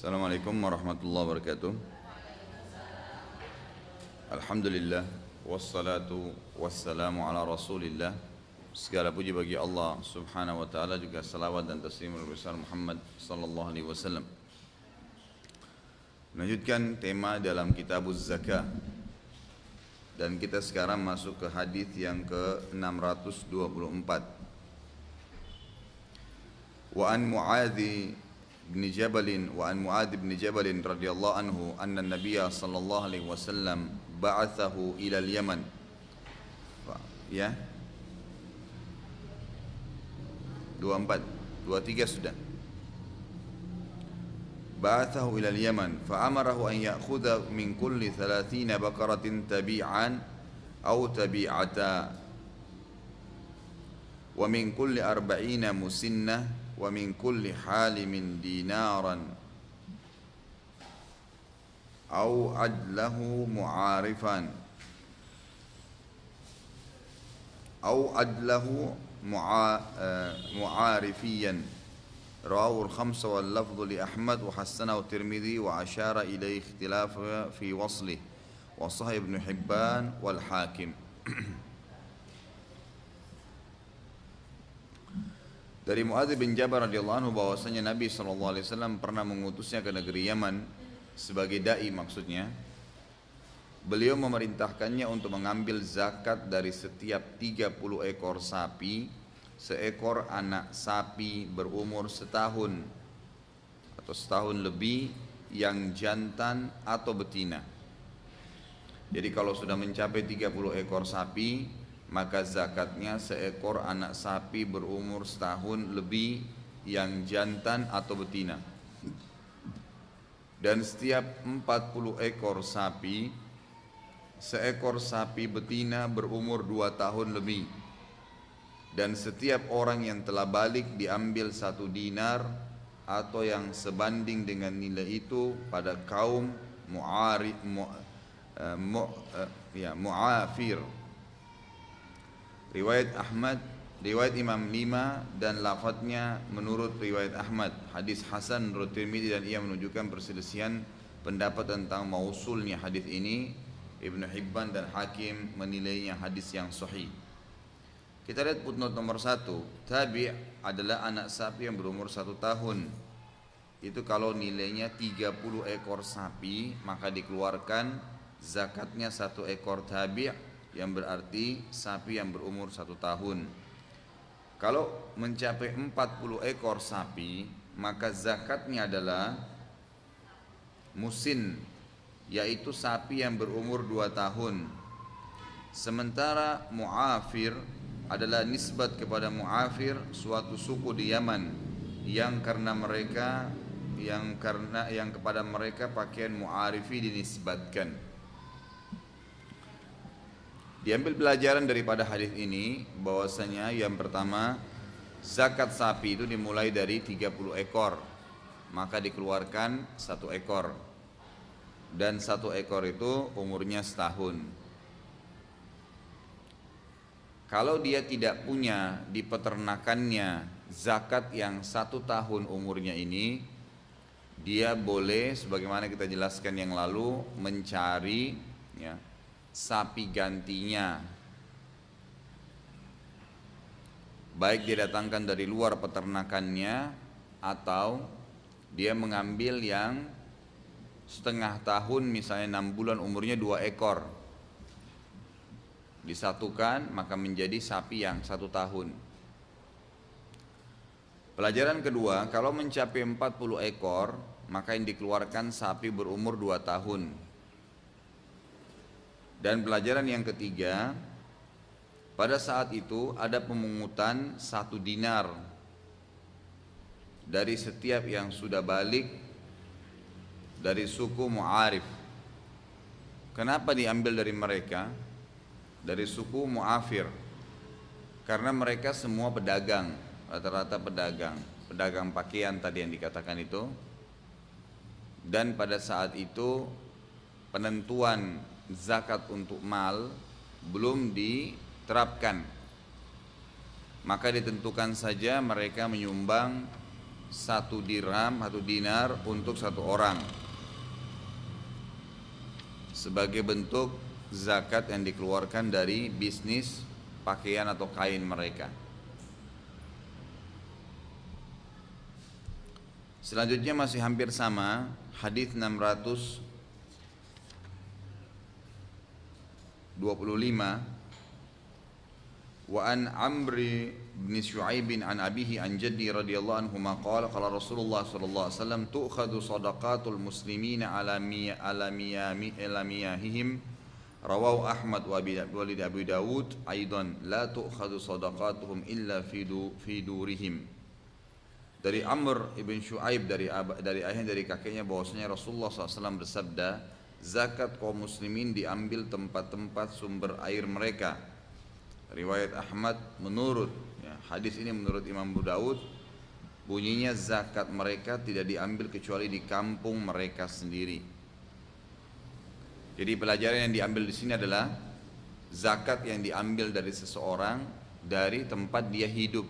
Assalamualaikum warahmatullahi wabarakatuh. Alhamdulillah wassalatu wassalamu ala Rasulillah. Segala puji bagi Allah Subhanahu wa taala, juga salawat dan taslimul besar Muhammad sallallahu alaihi wasallam. Melanjutkan tema dalam Kitabuz Zakah, dan kita sekarang masuk ke hadis yang ke-624. Wa an Muadz bin Jabal radhiyallahu anhu anna Nabiy sallallahu alaihi wasallam ba'athahu ila al-Yaman. Ya. 24, 23 sudah. Ba'athahu ila al-Yaman fa'amarahu an ya'khudha min kulli 30 baqaratin tabi'an aw tabi'ata wa min kulli 40 musinnah wa min kulli halimin dinaran aw adlahu mu'arifan aw adlahu mu'arifiyan. Rawahu al-khamsa wal lafdhu li Ahmad wa hassanahu at-Tirmidzi wa ashara ilayhi ikhtilaf fi waslih wa sahih Ibn Hibban wal Hakim. Dari Muadz bin Jabal radhiyallahu anhu bahwasanya Nabi SAW pernah mengutusnya ke negeri Yaman sebagai dai, maksudnya beliau memerintahkannya untuk mengambil zakat dari setiap 30 ekor sapi, seekor anak sapi berumur setahun atau setahun lebih yang jantan atau betina. Jadi kalau sudah mencapai 30 ekor sapi, maka zakatnya seekor anak sapi berumur setahun lebih yang jantan atau betina. Dan setiap 40 ekor sapi, seekor sapi betina berumur 2 tahun lebih. Dan setiap orang yang telah balik diambil 1 dinar atau yang sebanding dengan nilai itu pada kaum mu'afir. Riwayat Ahmad, riwayat Imam 5 dan lafadznya menurut riwayat Ahmad. Hadis hasan menurut Tirmidzi, dan ia menunjukkan perselisihan pendapat tentang mausulnya hadis ini. Ibn Hibban dan Hakim menilainya hadis yang sahih. Kita lihat footnote nomor 1. Tabi' adalah anak sapi yang berumur 1 tahun. Itu kalau nilainya 30 ekor sapi, maka dikeluarkan zakatnya 1 ekor tabi', yang berarti sapi yang berumur 1 tahun. Kalau mencapai 40 ekor sapi, maka zakatnya adalah musin, yaitu sapi yang berumur 2 tahun. Sementara mu'afir adalah nisbat kepada mu'afir, suatu suku di Yaman yang kepada mereka pakaian mu'arifi dinisbatkan. Diambil pelajaran daripada hadis ini bahwasanya yang pertama, zakat sapi itu dimulai dari 30 ekor, maka dikeluarkan 1 ekor, dan 1 ekor itu umurnya setahun. Kalau dia tidak punya di peternakannya zakat yang 1 tahun umurnya ini, dia boleh, sebagaimana kita jelaskan yang lalu, mencari sapi gantinya, baik dia datangkan dari luar peternakannya atau dia mengambil yang setengah tahun, misalnya 6 bulan umurnya 2 ekor, disatukan maka menjadi sapi yang 1 tahun. Pelajaran kedua, kalau mencapai 40 ekor, maka yang dikeluarkan sapi berumur 2 tahun. Dan pelajaran yang ketiga, pada saat itu ada pemungutan 1 dinar dari setiap yang sudah balik dari suku Mu'arif. Kenapa diambil dari mereka? Dari suku Mu'afir. Karena mereka semua pedagang, rata-rata pedagang pakaian tadi yang dikatakan itu. Dan pada saat itu penentuan zakat untuk mal belum diterapkan, maka ditentukan saja mereka menyumbang 1 dirham, 1 dinar untuk 1 orang sebagai bentuk zakat yang dikeluarkan dari bisnis pakaian atau kain mereka. Selanjutnya masih hampir sama, hadis 625, wa an Amri bin Syu'aib an abihi an jaddi radhiyallahu anhu qala qala Rasulullah sallallahu alaihi wasallam tu'khadhu sadaqatul muslimina ala miyahihim rawahu Ahmad wa Abi Dawud aidan la tu'khadhu sadaqatuhum illa fi durihim. Dari Amr ibn Syu'aib dari ayahnya dari kakeknya bahwasanya Rasulullah SAW bersabda, zakat kaum muslimin diambil tempat-tempat sumber air mereka. Riwayat Ahmad menurut hadis ini menurut Imam Abu Dawud bunyinya zakat mereka tidak diambil kecuali di kampung mereka sendiri. Jadi pelajaran yang diambil di sini adalah zakat yang diambil dari seseorang dari tempat dia hidup,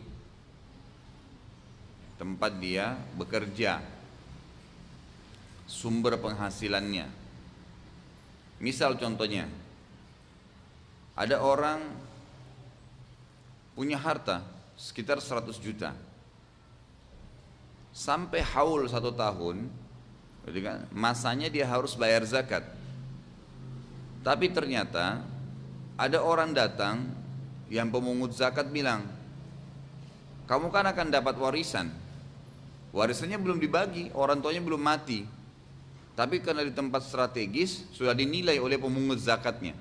tempat dia bekerja, sumber penghasilannya. Misal contohnya, ada orang punya harta sekitar 100 juta. Sampai haul 1 tahun, masanya dia harus bayar zakat. Tapi ternyata ada orang datang yang pemungut zakat bilang, kamu kan akan dapat warisan. Warisannya belum dibagi, orang tuanya belum mati. Tapi karena di tempat strategis sudah dinilai oleh pemungut zakatnya.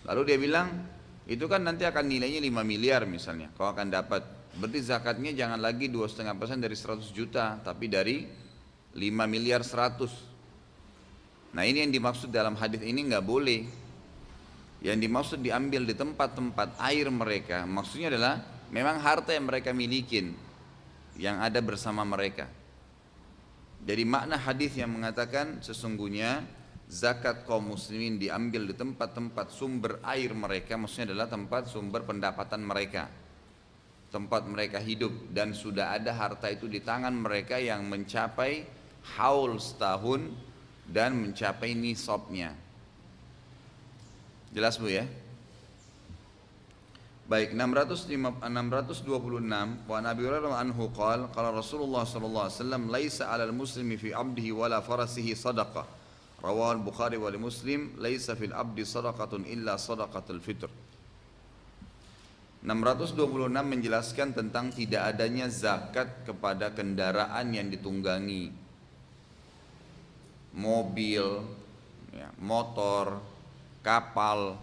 Lalu dia bilang, itu kan nanti akan nilainya 5 miliar misalnya, kau akan dapat. Berarti zakatnya jangan lagi 2,5% dari 100 juta, tapi dari 5 miliar 100. Nah ini yang dimaksud dalam hadis ini nggak boleh. Yang dimaksud diambil di tempat-tempat air mereka, maksudnya adalah memang harta yang mereka milikin, yang ada bersama mereka. Jadi makna hadis yang mengatakan sesungguhnya zakat kaum muslimin diambil di tempat-tempat sumber air mereka, maksudnya adalah tempat sumber pendapatan mereka, tempat mereka hidup, dan sudah ada harta itu di tangan mereka yang mencapai haul setahun dan mencapai nisabnya. Jelas Bu ya? Baik, 626 wa Nabi Hurairah anhu qala qala Rasulullah sallallahu alaihi wasallam laisa 'alal muslimi fi 'abdihi wala farasihi sadaqah. Rawahu al-Bukhari wa Muslim, laisa fil 'abdi sadaqatun illa sadaqatul fitr. 626 menjelaskan tentang tidak adanya zakat kepada kendaraan yang ditunggangi. Mobil, motor, kapal,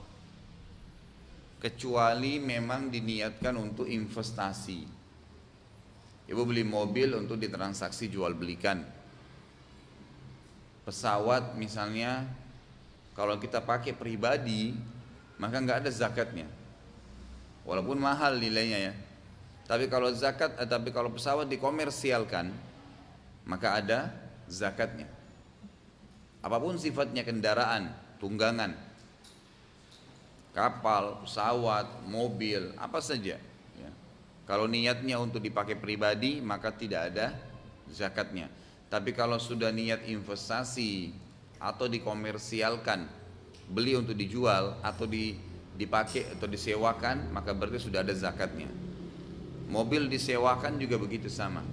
kecuali memang diniatkan untuk investasi. Ibu beli mobil untuk ditransaksi jual belikan. Pesawat misalnya, kalau kita pakai pribadi, maka nggak ada zakatnya. Walaupun mahal nilainya ya. Tapi kalau pesawat dikomersialkan, maka ada zakatnya. Apapun sifatnya kendaraan, tunggangan, kapal, pesawat, mobil, apa saja ya. Kalau niatnya untuk dipakai pribadi maka tidak ada zakatnya. Tapi kalau sudah niat investasi atau dikomersialkan, beli untuk dijual atau dipakai atau disewakan, maka berarti sudah ada zakatnya. Mobil disewakan juga begitu sama.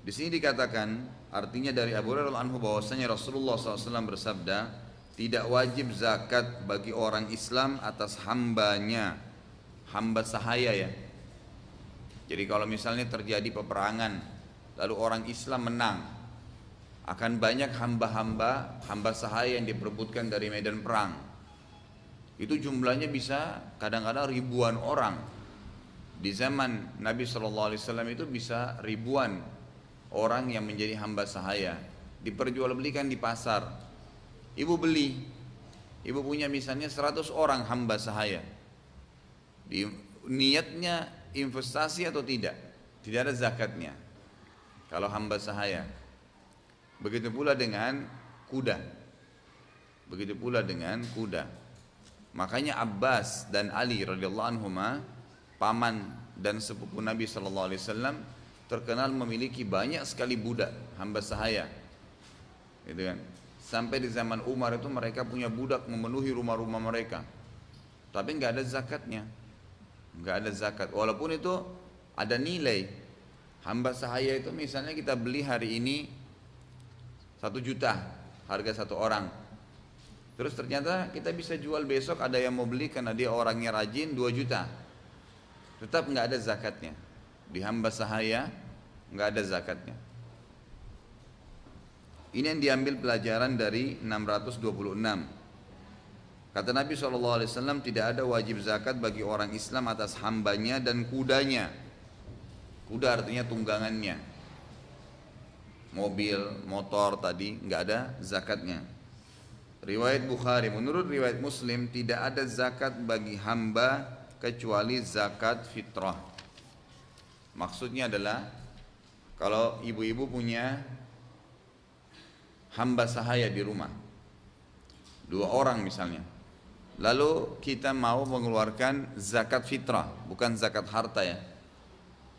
Di sini dikatakan, artinya dari Abu Hurairah anhu bahwasanya Rasulullah SAW bersabda, tidak wajib zakat bagi orang Islam atas hambanya, hamba sahaya ya. Jadi kalau misalnya terjadi peperangan, lalu orang Islam menang, akan banyak hamba sahaya yang diperebutkan dari medan perang. Itu jumlahnya bisa kadang-kadang ribuan orang. Di zaman Nabi SAW itu bisa ribuan orang yang menjadi hamba sahaya, diperjualbelikan di pasar. Ibu beli, ibu punya misalnya 100 orang hamba sahaya. Niatnya investasi atau tidak? Tidak ada zakatnya kalau hamba sahaya. Begitu pula dengan kuda. Begitu pula dengan kuda. Makanya Abbas dan Ali radhiyallahu anhuma, paman dan sepupu Nabi SAW terkenal memiliki banyak sekali budak, hamba sahaya, gitu kan. Sampai di zaman Umar itu mereka punya budak memenuhi rumah-rumah mereka, tapi nggak ada zakatnya, nggak ada zakat. Walaupun itu ada nilai. Hamba sahaya itu misalnya kita beli hari ini 1 juta harga satu orang, terus ternyata kita bisa jual besok, ada yang mau beli karena dia orangnya rajin 2 juta, tetap nggak ada zakatnya. Di hamba sahaya nggak ada zakatnya. Ini yang diambil pelajaran dari 626. Kata Nabi SAW, tidak ada wajib zakat bagi orang Islam atas hambanya dan kudanya. Kuda artinya tunggangannya, mobil, motor tadi, nggak ada zakatnya. Riwayat Bukhari, menurut riwayat Muslim tidak ada zakat bagi hamba kecuali zakat fitrah. Maksudnya adalah kalau ibu-ibu punya hamba sahaya di rumah, 2 orang misalnya, lalu kita mau mengeluarkan zakat fitrah, bukan zakat harta ya,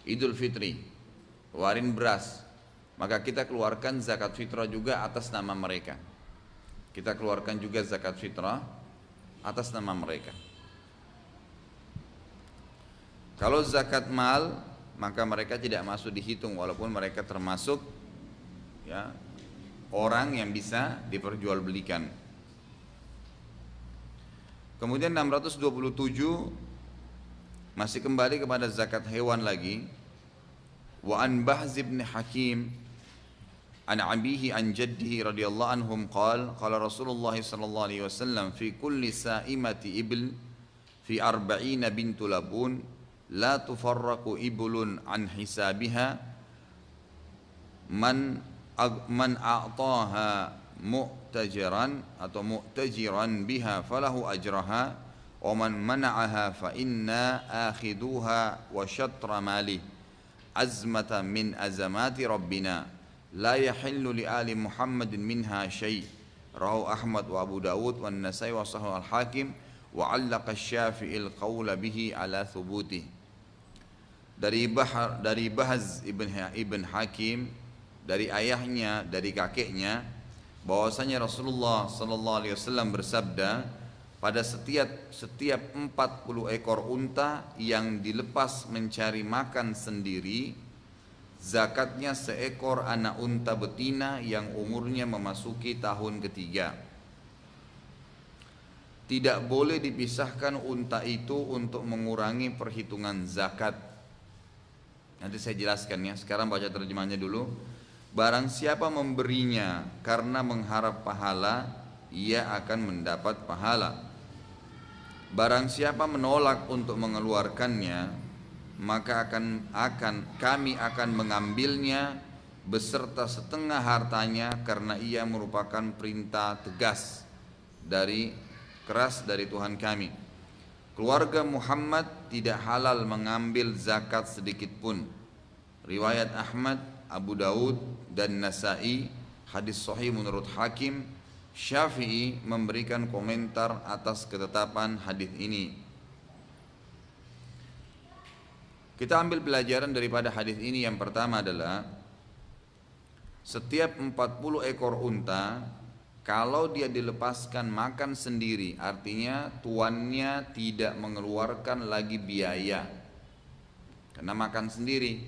Idul Fitri, warin beras, maka kita keluarkan zakat fitrah juga atas nama mereka. Kita keluarkan juga zakat fitrah atas nama mereka. Kalau zakat mal, maka mereka tidak masuk dihitung walaupun mereka termasuk ya orang yang bisa diperjualbelikan. Kemudian 627 masih kembali kepada zakat hewan lagi. Wa an Bahz bin Hakim an abihi an jaddihi radhiyallahu anhum qala Rasulullah sallallahu alaihi wasallam fi kulli sa'imati ibl fi 40 bintu labun la tufarraqu iblun an hisabiha man a'taha mu'tajiran atau mu'tajiran biha falahu ajraha wa man mana'aha fa inna akhiduha wa syatra malih azmatan min azamati rabbina la yahillu li ali Muhammadin minha syai'. Rawahu Ahmad wa Abu Dawud wa An-Nasai wa Sahih al-Hakim wa 'allaqa asy-Syafi'i al-qawla bihi ala thubutih. Dari Bahz ibn Hakim, dari ayahnya, dari kakeknya, bahwasanya Rasulullah sallallahu alaihi wasallam bersabda, pada setiap 40 ekor unta yang dilepas mencari makan sendiri, zakatnya seekor anak unta betina yang umurnya memasuki tahun ketiga. Tidak boleh dipisahkan unta itu untuk mengurangi perhitungan zakat. Nanti saya jelaskan ya, sekarang baca terjemahnya dulu. Barang siapa memberinya karena mengharap pahala, ia akan mendapat pahala. Barang siapa menolak untuk mengeluarkannya, maka kami akan mengambilnya beserta setengah hartanya karena ia merupakan perintah tegas keras dari Tuhan kami. Keluarga Muhammad tidak halal mengambil zakat sedikit pun. Riwayat Ahmad, Abu Daud dan Nasai, hadis sahih menurut Hakim. Syafi'i memberikan komentar atas ketetapan hadis ini. Kita ambil pelajaran daripada hadis ini. Yang pertama adalah setiap 40 ekor unta, kalau dia dilepaskan makan sendiri, artinya tuannya tidak mengeluarkan lagi biaya karena makan sendiri,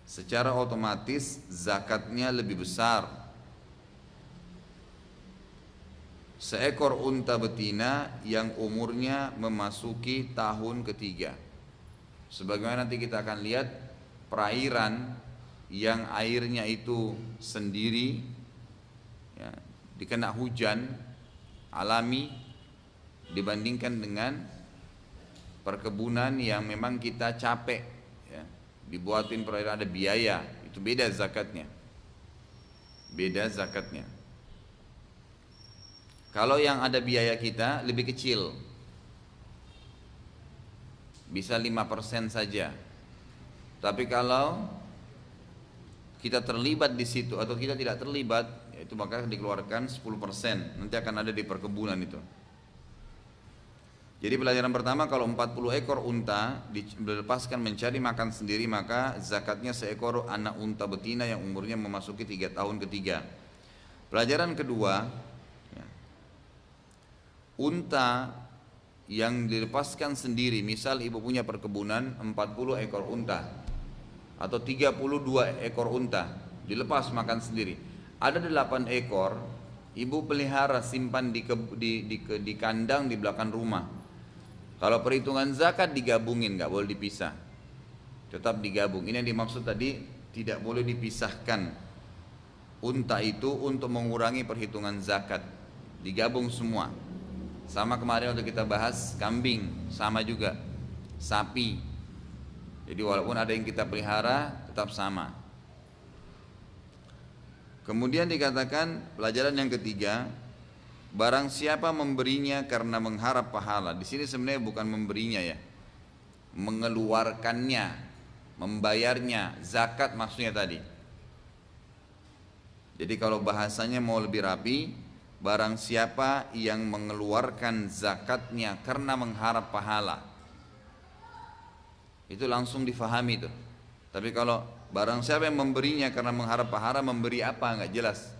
secara otomatis zakatnya lebih besar. Seekor unta betina yang umurnya memasuki tahun ketiga. Sebagaimana nanti kita akan lihat, perairan yang airnya itu sendiri ya, dikena hujan alami dibandingkan dengan perkebunan yang memang kita capek ya, dibuatin perairan ada biaya, itu beda zakatnya. Beda zakatnya. Kalau yang ada biaya kita lebih kecil, bisa 5% saja. Tapi kalau kita terlibat di situ atau kita tidak terlibat, itu maka dikeluarkan 10%. Nanti akan ada di perkebunan itu. Jadi pelajaran pertama, kalau 40 ekor unta dilepaskan mencari makan sendiri, maka zakatnya seekor anak unta betina yang umurnya memasuki 3 tahun ketiga. Pelajaran kedua, ya, unta yang dilepaskan sendiri, misal ibu punya perkebunan 40 ekor unta atau 32 ekor unta, dilepas makan sendiri. Ada 8 ekor ibu pelihara simpan di kandang di belakang rumah. Kalau perhitungan zakat digabungin, nggak boleh dipisah, tetap digabung. Ini yang dimaksud tadi, tidak boleh dipisahkan unta itu untuk mengurangi perhitungan zakat, digabung semua. Sama kemarin waktu kita bahas kambing, sama juga sapi. Jadi walaupun ada yang kita pelihara tetap sama. Kemudian dikatakan pelajaran yang ketiga, barang siapa memberinya karena mengharap pahala. Di sini sebenarnya bukan memberinya ya, mengeluarkannya, membayarnya, zakat maksudnya tadi. Jadi kalau bahasanya mau lebih rapi, barang siapa yang mengeluarkan zakatnya karena mengharap pahala, itu langsung difahami tuh. Tapi kalau barang siapa yang memberinya karena mengharap pahala, memberi apa nggak jelas.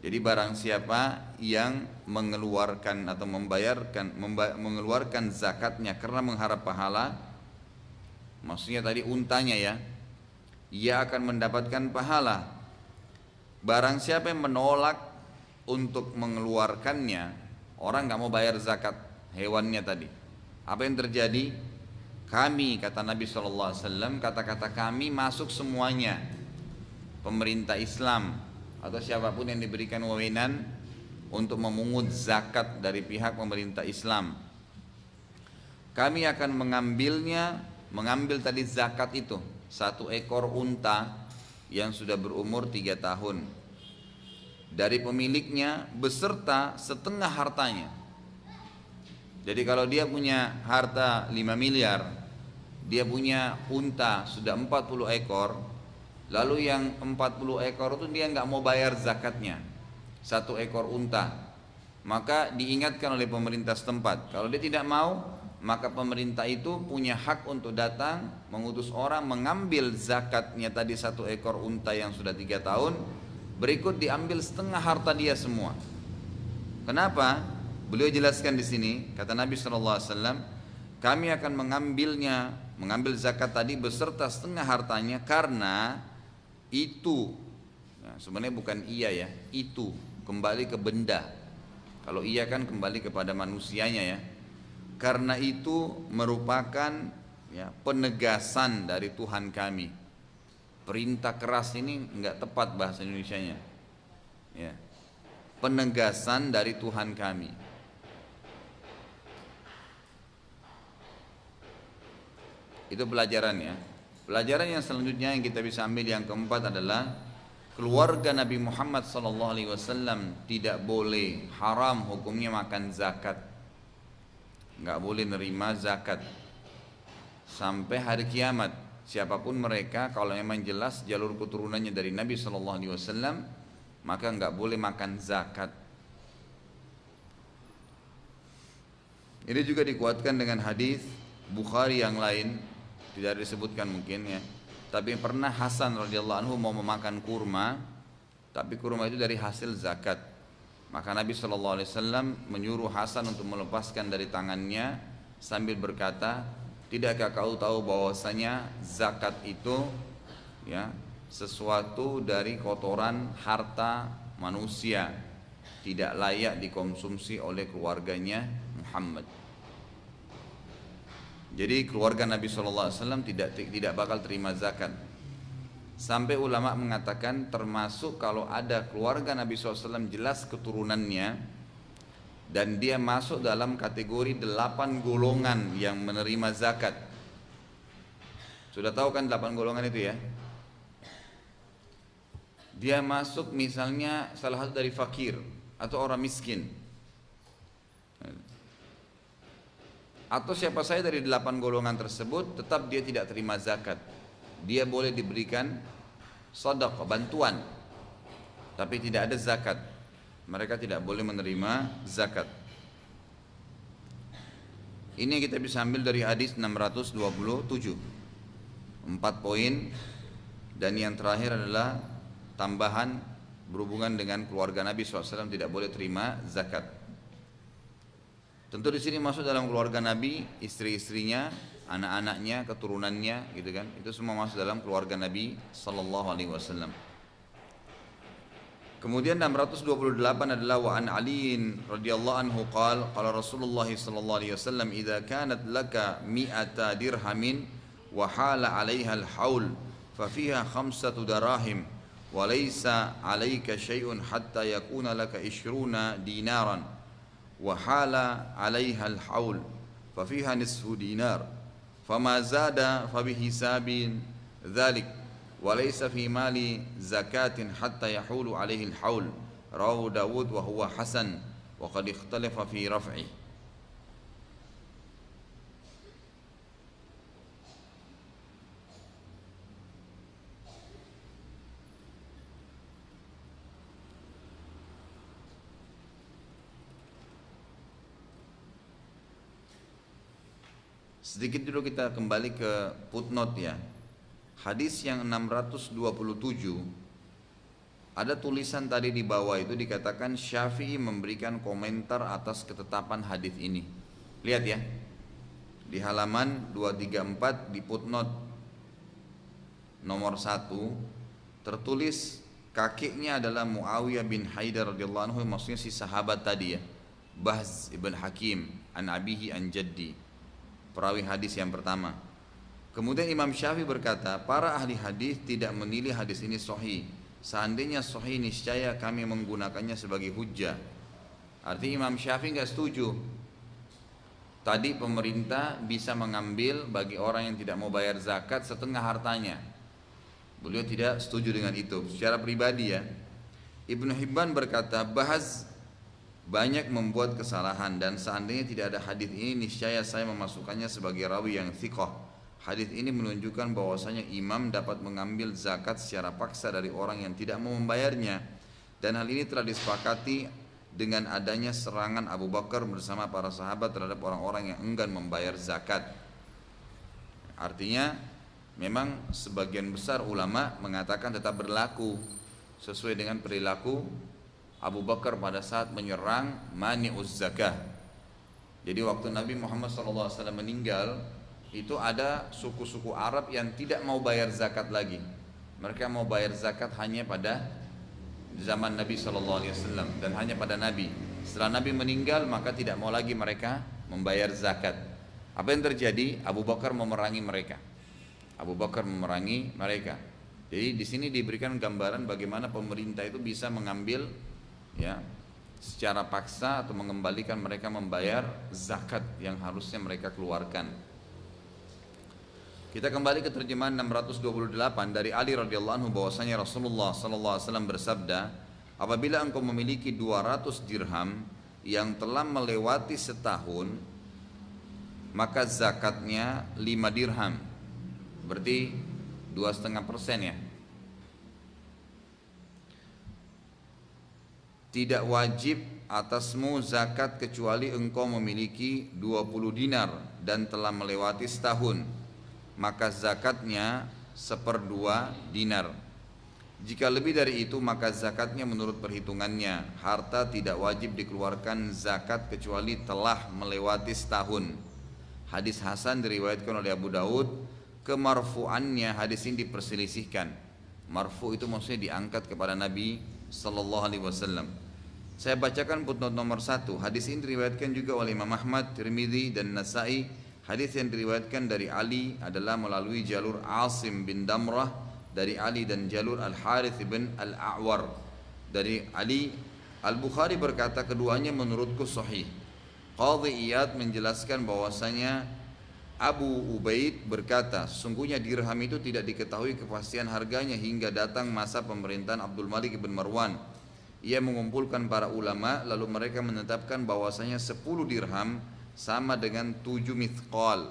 Jadi barang siapa yang mengeluarkan atau mengeluarkan zakatnya karena mengharap pahala, maksudnya tadi untanya ya, ia akan mendapatkan pahala. Barang siapa yang menolak untuk mengeluarkannya, orang nggak mau bayar zakat hewannya tadi, apa yang terjadi? Kami, kata Nabi SAW, kata-kata kami masuk semuanya, pemerintah Islam atau siapapun yang diberikan wewenang untuk memungut zakat dari pihak pemerintah Islam, kami akan mengambil tadi zakat itu, 1 ekor unta yang sudah berumur 3 tahun dari pemiliknya beserta setengah hartanya. Jadi kalau dia punya harta 5 miliar, dia punya unta sudah 40 ekor, lalu yang 40 ekor itu dia nggak mau bayar zakatnya, 1 ekor unta, maka diingatkan oleh pemerintah setempat, kalau dia tidak mau, maka pemerintah itu punya hak untuk datang mengutus orang mengambil zakatnya tadi 1 ekor unta yang sudah 3 tahun, berikut diambil setengah harta dia semua. Kenapa? Beliau jelaskan di sini, kata Nabi SAW, kami akan mengambil zakat tadi beserta setengah hartanya karena itu, ya, sebenarnya bukan iya ya, itu kembali ke benda. Kalau iya kan kembali kepada manusianya ya. Karena itu merupakan ya, penegasan dari Tuhan kami. Perintah keras ini enggak tepat bahasa Indonesianya. Ya. Penegasan dari Tuhan kami. Itu pelajarannya. Pelajaran yang selanjutnya yang kita bisa ambil yang keempat adalah keluarga Nabi Muhammad SAW tidak boleh, haram hukumnya makan zakat, nggak boleh nerima zakat sampai hari kiamat. Siapapun mereka, kalau memang jelas jalur keturunannya dari Nabi SAW, maka nggak boleh makan zakat. Ini juga dikuatkan dengan hadis Bukhari yang lain, tidak disebutkan mungkin ya, tapi pernah Hasan radhiyallahu anhu mau memakan kurma, tapi kurma itu dari hasil zakat. Maka Nabi SAW menyuruh Hasan untuk melepaskan dari tangannya sambil berkata, tidakkah kau tahu bahwasanya zakat itu ya sesuatu dari kotoran harta manusia, tidak layak dikonsumsi oleh keluarganya Muhammad. Jadi keluarga Nabi SAW tidak bakal terima zakat. Sampai ulama mengatakan termasuk kalau ada keluarga Nabi SAW jelas keturunannya dan dia masuk dalam kategori 8 golongan yang menerima zakat. Sudah tahu kan 8 golongan itu ya? Dia masuk misalnya salah satu dari fakir atau orang miskin, atau siapa saja dari 8 golongan tersebut, tetap dia tidak terima zakat. Dia boleh diberikan sedekah, bantuan, tapi tidak ada zakat. Mereka tidak boleh menerima zakat. Ini yang kita bisa ambil dari hadis 627. 4 poin, dan yang terakhir adalah tambahan berhubungan dengan keluarga Nabi SAW tidak boleh terima zakat. Tentu di sini masuk dalam keluarga Nabi, istri-istrinya, anak-anaknya, keturunannya, gitu kan? Itu semua masuk dalam keluarga Nabi Sallallahu Alaihi Wasallam. Kemudian 628 adalah wa an Aliin radhiyallahu anhu qala Rasulullah sallallahu alaihi wasallam idza kanat laka mi'ata dirhamin wa hala 'alaiha al-haul fa fiha khamsatu darahim wa laysa 'alaika syai'un hatta yakuna laka 20 dinaran wa hala 'alaiha al-haul fa fiha nisfu dinar fama zada fa bihisabin dzalik وليس في مال زكاة حتى يحول عليه الحول رواه داود وهو حسن وقد اختلف في رفعه. Sedikit dulu kita kembali ke footnote ya. Hadis yang 627 ada tulisan tadi di bawah itu dikatakan Syafi'i memberikan komentar atas ketetapan hadis ini. Lihat ya. Di halaman 234 di footnote nomor 1 tertulis kakeknya adalah Muawiyah bin Haidar radhiyallahu anhu, maksudnya si sahabat tadi ya. Bahz ibn Hakim an abihi an jaddi. Perawi hadis yang pertama. Kemudian Imam Syafi'i berkata, para ahli hadis tidak menilai hadis ini sahih. Seandainya sahih niscaya kami menggunakannya sebagai hujjah. Artinya Imam Syafi'i nggak setuju. Tadi pemerintah bisa mengambil bagi orang yang tidak mau bayar zakat setengah hartanya. Beliau tidak setuju dengan itu. Secara pribadi ya. Ibnu Hibban berkata, Bahaz banyak membuat kesalahan dan seandainya tidak ada hadis ini niscaya saya memasukkannya sebagai rawi yang thiqah. Hadis ini menunjukkan bahwasanya imam dapat mengambil zakat secara paksa dari orang yang tidak mau membayarnya, dan hal ini telah disepakati dengan adanya serangan Abu Bakar bersama para sahabat terhadap orang-orang yang enggan membayar zakat. Artinya memang sebagian besar ulama mengatakan tetap berlaku sesuai dengan perilaku Abu Bakar pada saat menyerang mani'uz zakah. Jadi waktu Nabi Muhammad SAW meninggal, itu ada suku-suku Arab yang tidak mau bayar zakat lagi. Mereka mau bayar zakat hanya pada zaman Nabi SAW dan hanya pada Nabi. Setelah Nabi meninggal maka tidak mau lagi mereka membayar zakat. Apa yang terjadi? Abu Bakar memerangi mereka. Abu Bakar memerangi mereka. Jadi di sini diberikan gambaran bagaimana pemerintah itu bisa mengambil ya secara paksa atau mengembalikan mereka membayar zakat yang harusnya mereka keluarkan. Kita kembali ke terjemahan 628 dari Ali radhiyallahu anhu bahwasanya Rasulullah sallallahu alaihi wasallam bersabda, apabila engkau memiliki 200 dirham yang telah melewati setahun, maka zakatnya 5 dirham. Berarti 2,5% ya. Tidak wajib atasmu zakat kecuali engkau memiliki 20 dinar dan telah melewati setahun, maka zakatnya 1/2 dinar. Jika lebih dari itu maka zakatnya menurut perhitungannya. Harta tidak wajib dikeluarkan zakat kecuali telah melewati setahun. Hadis hasan diriwayatkan oleh Abu Daud. Kemarfu'annya hadis ini diperselisihkan. Marfu' itu maksudnya diangkat kepada Nabi sallallahu alaihi wasallam. Saya bacakan footnote nomor 1. Hadis ini diriwayatkan juga oleh Imam Ahmad, Tirmidzi dan Nasa'i. Hadis yang diriwayatkan dari Ali adalah melalui jalur Asim bin Damrah dari Ali dan jalur Al-Harith bin Al-A'war dari Ali. Al-Bukhari berkata keduanya menurutku sahih. Qadhi Iyad menjelaskan bahwasanya Abu Ubaid berkata, sungguhnya dirham itu tidak diketahui kepastian harganya hingga datang masa pemerintahan Abdul Malik bin Marwan. Ia mengumpulkan para ulama lalu mereka menetapkan bahwasanya 10 dirham sama dengan 7 mithqal.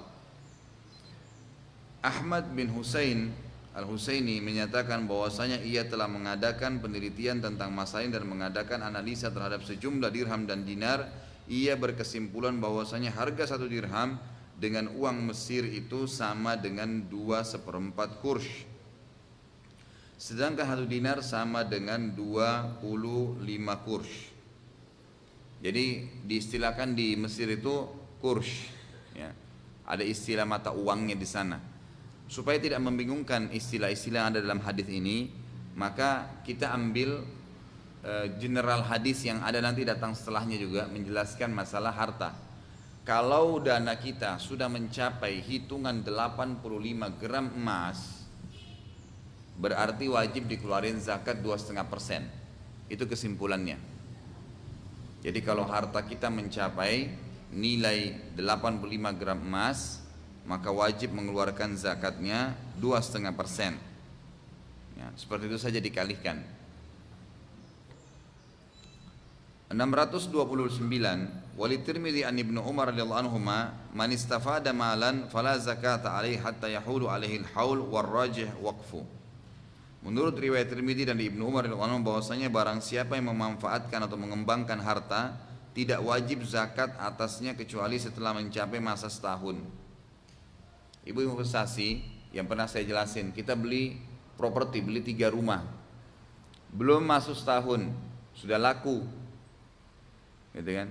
Ahmad bin Husain Al-Husaini menyatakan bahwasanya ia telah mengadakan penelitian tentang masalah ini dan mengadakan analisa terhadap sejumlah dirham dan dinar ia berkesimpulan bahwasanya harga 1 dirham dengan uang Mesir itu sama dengan 2/4 kurs. Sedangkan 1 dinar sama dengan 25 kurs. Jadi diistilahkan di Mesir itu kurs, ya. Ada istilah mata uangnya di sana. Supaya tidak membingungkan istilah-istilah yang ada dalam hadis ini, maka kita ambil general hadis yang ada nanti datang setelahnya juga menjelaskan masalah harta. Kalau dana kita sudah mencapai hitungan 85 gram emas, berarti wajib dikeluarin zakat 2,5%. Itu kesimpulannya. Jadi kalau harta kita mencapai nilai 85 gram emas, maka wajib mengeluarkan zakatnya 2,5%. Ya, seperti itu saja dikalikan. 629 Wali Tirmidzi an Ibnu Umar radhiyallahu anhuma man istafada malan fala zakata alaihi hatta yahulu alaihi al-haul war rajih waqfu. Menurut riwayat Tirmidzi dan Ibnu Umar radhiyallahu anhu bahwasanya barang siapa yang memanfaatkan atau mengembangkan harta tidak wajib zakat atasnya kecuali setelah mencapai masa setahun. Ibu investasi yang pernah saya jelasin, kita beli properti, beli 3 rumah, belum masuk setahun sudah laku, gitu kan?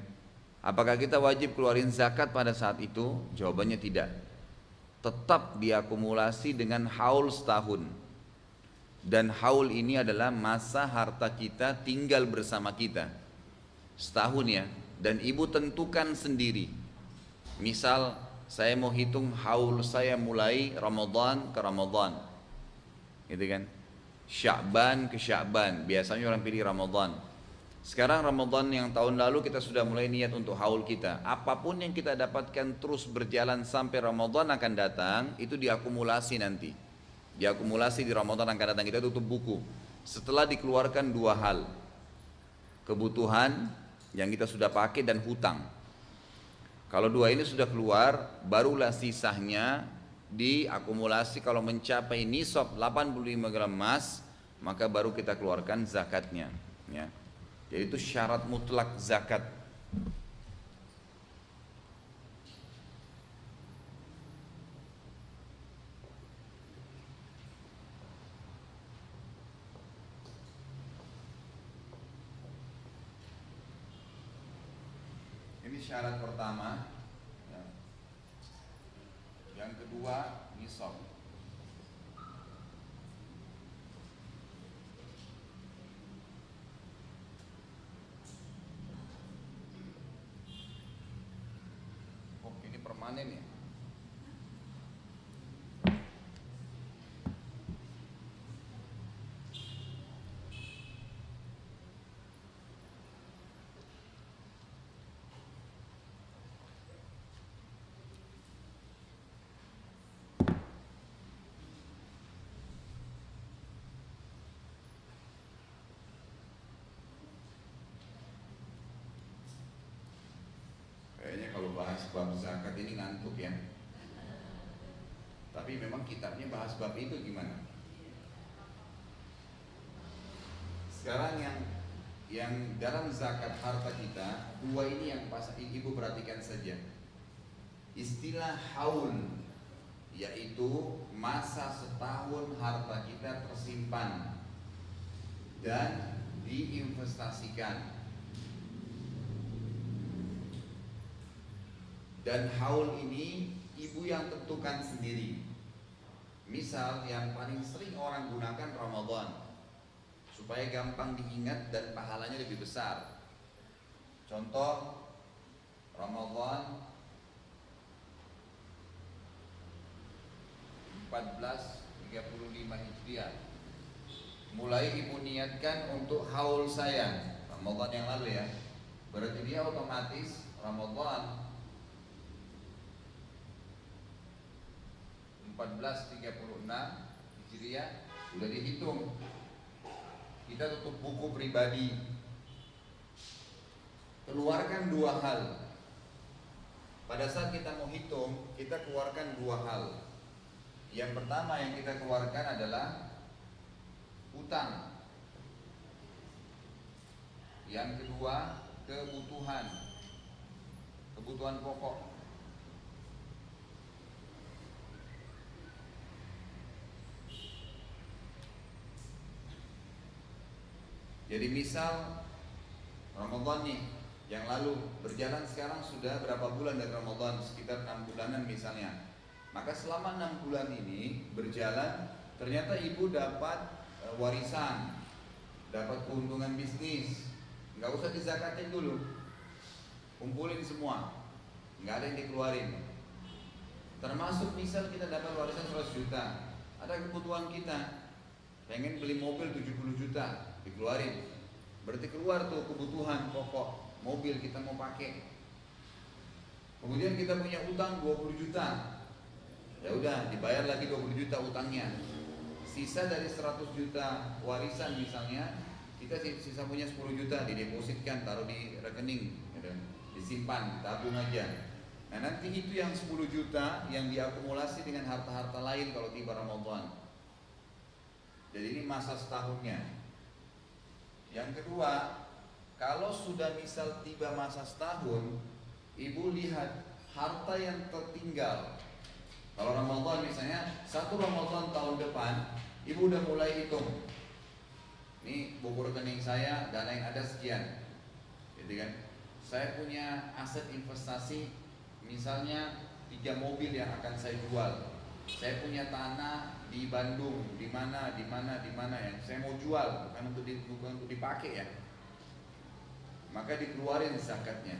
Apakah kita wajib keluarin zakat pada saat itu? Jawabannya tidak. Tetap diakumulasi dengan haul setahun. Dan haul ini adalah masa harta kita tinggal bersama kita setahun, ya. Dan ibu tentukan sendiri. Misal saya mau hitung haul saya mulai Ramadan ke Ramadan, gitu kan? Sya'ban ke Sya'ban. Biasanya orang pilih Ramadan. Sekarang Ramadan yang tahun lalu kita sudah mulai niat untuk haul kita. Apapun yang kita dapatkan terus berjalan sampai Ramadan akan datang, itu diakumulasi nanti. Diakumulasi di Ramadan akan datang, kita tutup buku. Setelah dikeluarkan 2 hal. Kebutuhan yang kita sudah pakai dan hutang. Kalau 2 ini sudah keluar, barulah sisanya diakumulasi. Kalau mencapai nisab 85 gram emas, maka baru kita keluarkan zakatnya, ya. Jadi itu syarat mutlak zakat. Ini syarat pertama, ya. Yang kedua nisab. Permanen, ya. Kayaknya kalau bahas bab zakat ini ngantuk, ya. Tapi memang kitabnya bahas bab itu gimana? Sekarang yang dalam zakat harta kita, 2 ini yang pas ibu perhatikan saja. Istilah haul, yaitu masa setahun harta kita tersimpan dan diinvestasikan. Dan haul ini ibu yang tentukan sendiri. Misal yang paling sering orang gunakan Ramadan, supaya gampang diingat dan pahalanya lebih besar. Contoh Ramadan 1435 Hijriah. Mulai ibu niatkan untuk haul saya Ramadan yang lalu, ya. Berarti dia otomatis Ramadan 1436 Hijriah sudah dihitung. Kita tutup buku pribadi. Keluarkan 2 hal. Pada saat kita mau hitung, kita keluarkan 2 hal. Yang pertama yang kita keluarkan adalah hutang. Yang kedua kebutuhan. kebutuhan pokok. Jadi misal Ramadan nih yang lalu berjalan, sekarang sudah berapa bulan dari Ramadan, sekitar 6 bulanan misalnya. Maka selama 6 bulan ini berjalan, ternyata ibu dapat warisan, dapat keuntungan bisnis, nggak usah dizakatin dulu, kumpulin semua, nggak ada yang dikeluarin. Termasuk misal kita dapat warisan 100 juta, ada kebutuhan kita, pengen beli mobil 70 juta, dikeluarin. Berarti keluar tuh kebutuhan pokok, mobil kita mau pakai. Kemudian kita punya utang 20 juta, ya udah dibayar lagi 20 juta utangnya. Sisa dari 100 juta warisan misalnya, kita sisa punya 10 juta, didepositkan, taruh di rekening, gitu, disimpan, tabung aja. Nah nanti itu yang 10 juta yang diakumulasi dengan harta-harta lain kalau tiba Ramadan. Jadi ini masa setahunnya. Yang kedua, kalau sudah misal tiba masa setahun, ibu lihat harta yang tertinggal. Kalau Ramadan misalnya, 1 Ramadan tahun depan, ibu udah mulai hitung. Ini buku rekening saya, dana yang ada sekian, gitu kan? Saya punya aset investasi, misalnya 3 mobil yang akan saya jual. Saya punya tanah di Bandung, di mana yang saya mau jual, bukan untuk dipakai ya. Maka dikeluarin zakatnya,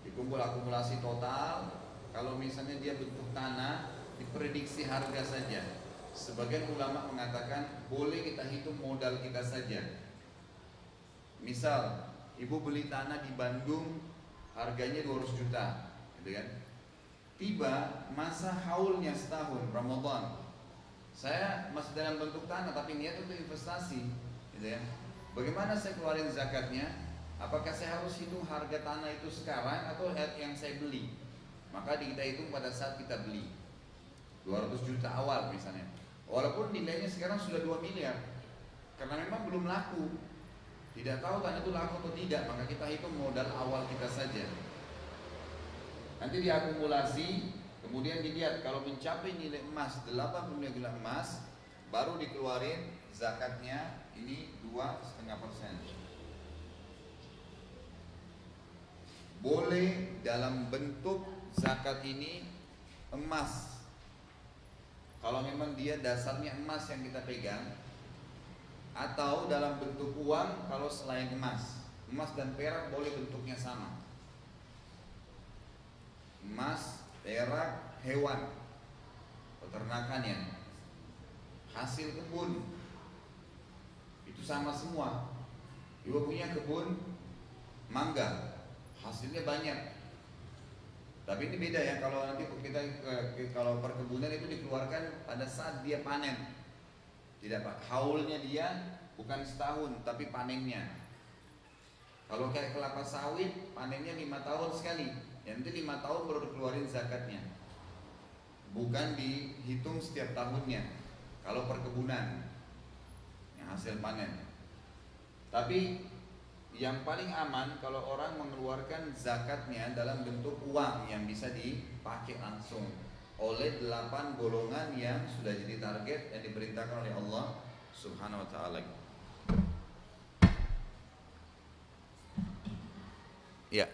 dikumpul akumulasi total. Kalau misalnya dia bentuk tanah, diprediksi harga saja. Sebagian ulama mengatakan boleh kita hitung modal kita saja. Misal ibu beli tanah di Bandung, harganya 200 juta, gitu kan? Tiba masa haulnya setahun Ramadan, saya masih dalam bentuk tanah tapi niat untuk investasi, gitu ya. Bagaimana saya keluarin zakatnya? Apakah saya harus hitung harga tanah itu sekarang atau yang saya beli? Maka kita hitung pada saat kita beli 200 juta awal misalnya. Walaupun nilainya sekarang sudah 2 miliar, karena memang belum laku, tidak tahu tanah itu laku atau tidak, maka kita hitung modal awal kita saja. Nanti diakumulasi, kemudian dilihat kalau mencapai nilai emas 80 gram emas, baru dikeluarin zakatnya. Ini 2,5%. Boleh dalam bentuk zakat ini emas, kalau memang dia dasarnya emas yang kita pegang, atau dalam bentuk uang kalau selain emas. Emas dan perak boleh bentuknya sama. Emas, perak, hewan, peternakan ya, hasil kebun, itu sama semua. Ibu punya kebun mangga, hasilnya banyak. Tapi ini beda ya, kalau nanti kita kalau perkebunan itu dikeluarkan pada saat dia panen. Tidak Pak, haulnya dia bukan setahun tapi panennya. Kalau kayak kelapa sawit, panennya 5 tahun sekali. Yang nanti 5 tahun baru dikeluarin zakatnya, bukan dihitung setiap tahunnya. Kalau perkebunan yang hasil panen. Tapi yang paling aman kalau orang mengeluarkan zakatnya dalam bentuk uang yang bisa dipakai langsung oleh 8 golongan yang sudah jadi target yang diperintahkan oleh Allah Subhanahu wa taala. Ya.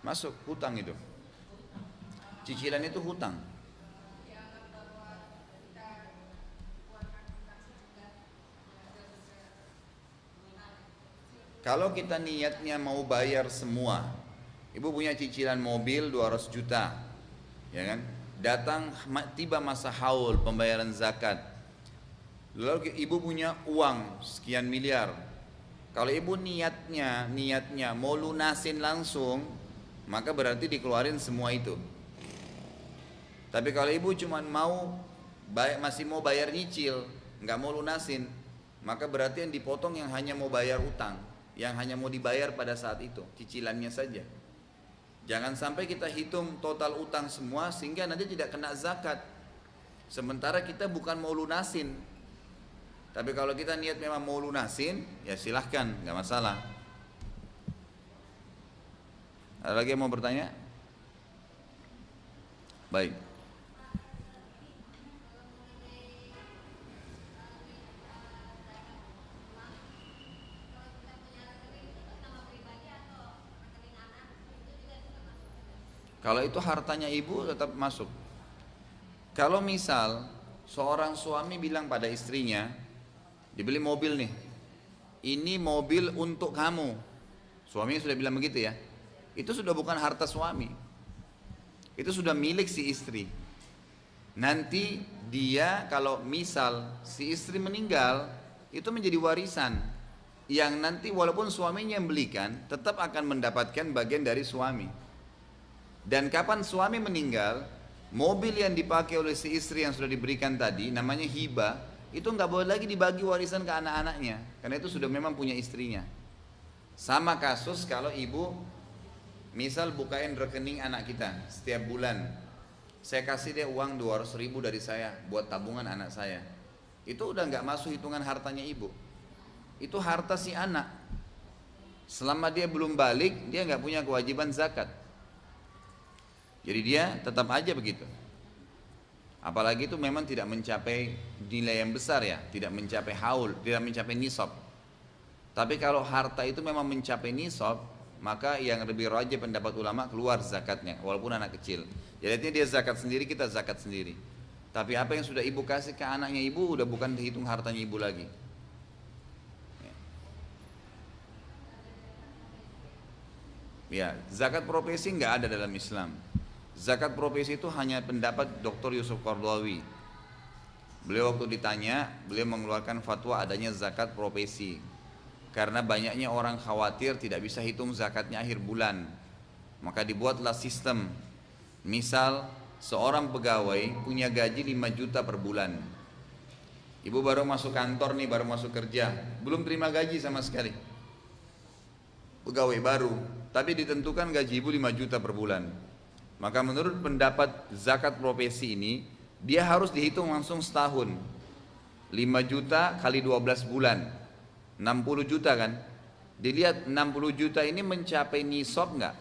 Masuk hutang itu. Cicilan itu hutang. Kalau kita niatnya mau bayar semua, ibu punya cicilan mobil 200 juta, ya kan? Datang tiba masa haul pembayaran zakat. Lalu ibu punya uang sekian miliar. Kalau ibu niatnya mau lunasin langsung, maka berarti dikeluarin semua itu. Tapi kalau ibu cuma masih mau bayar nyicil, nggak mau lunasin, maka berarti yang dipotong yang hanya mau bayar utang, yang hanya mau dibayar pada saat itu, cicilannya saja. Jangan sampai kita hitung total utang semua sehingga nanti tidak kena zakat. Sementara kita bukan mau lunasin. Tapi kalau kita niat memang mau lunasin, ya silahkan, nggak masalah. Ada lagi yang mau bertanya? Baik. Kalau itu hartanya ibu tetap masuk. Kalau misal seorang suami bilang pada istrinya, dibeli mobil nih, ini mobil untuk kamu. Suaminya sudah bilang begitu ya. Itu sudah bukan harta suami. Itu sudah milik si istri. Nanti dia kalau misal si istri meninggal, itu menjadi warisan yang nanti walaupun suaminya yang belikan, tetap akan mendapatkan bagian dari suami. Dan kapan suami meninggal, mobil yang dipakai oleh si istri yang sudah diberikan tadi, namanya hibah, itu nggak boleh lagi dibagi warisan ke anak-anaknya, karena itu sudah memang punya istrinya. Sama kasus kalau ibu, misal bukain rekening anak kita setiap bulan, saya kasih dia uang 200.000 dari saya buat tabungan anak saya, itu udah nggak masuk hitungan hartanya ibu, itu harta si anak. Selama dia belum balik, dia nggak punya kewajiban zakat. Jadi dia tetap aja begitu. Apalagi itu memang tidak mencapai nilai yang besar ya, tidak mencapai haul, tidak mencapai nisab. Tapi kalau harta itu memang mencapai nisab, maka yang lebih rajih pendapat ulama keluar zakatnya, walaupun anak kecil. Jadi dia zakat sendiri, kita zakat sendiri. Tapi apa yang sudah ibu kasih ke anaknya ibu, udah bukan dihitung hartanya ibu lagi. Ya, zakat profesi nggak ada dalam Islam. Zakat profesi itu hanya pendapat Dr. Yusuf Qardawi. Beliau waktu ditanya, beliau mengeluarkan fatwa adanya zakat profesi. Karena banyaknya orang khawatir tidak bisa hitung zakatnya akhir bulan. Maka dibuatlah sistem. Misal seorang pegawai punya gaji 5 juta per bulan. Ibu baru masuk kantor nih, baru masuk kerja, belum terima gaji sama sekali. Pegawai baru, tapi ditentukan gaji ibu 5 juta per bulan. Maka menurut pendapat zakat profesi ini, dia harus dihitung langsung setahun. 5 juta kali 12 bulan, 60 juta kan. Dilihat 60 juta ini mencapai nisab enggak?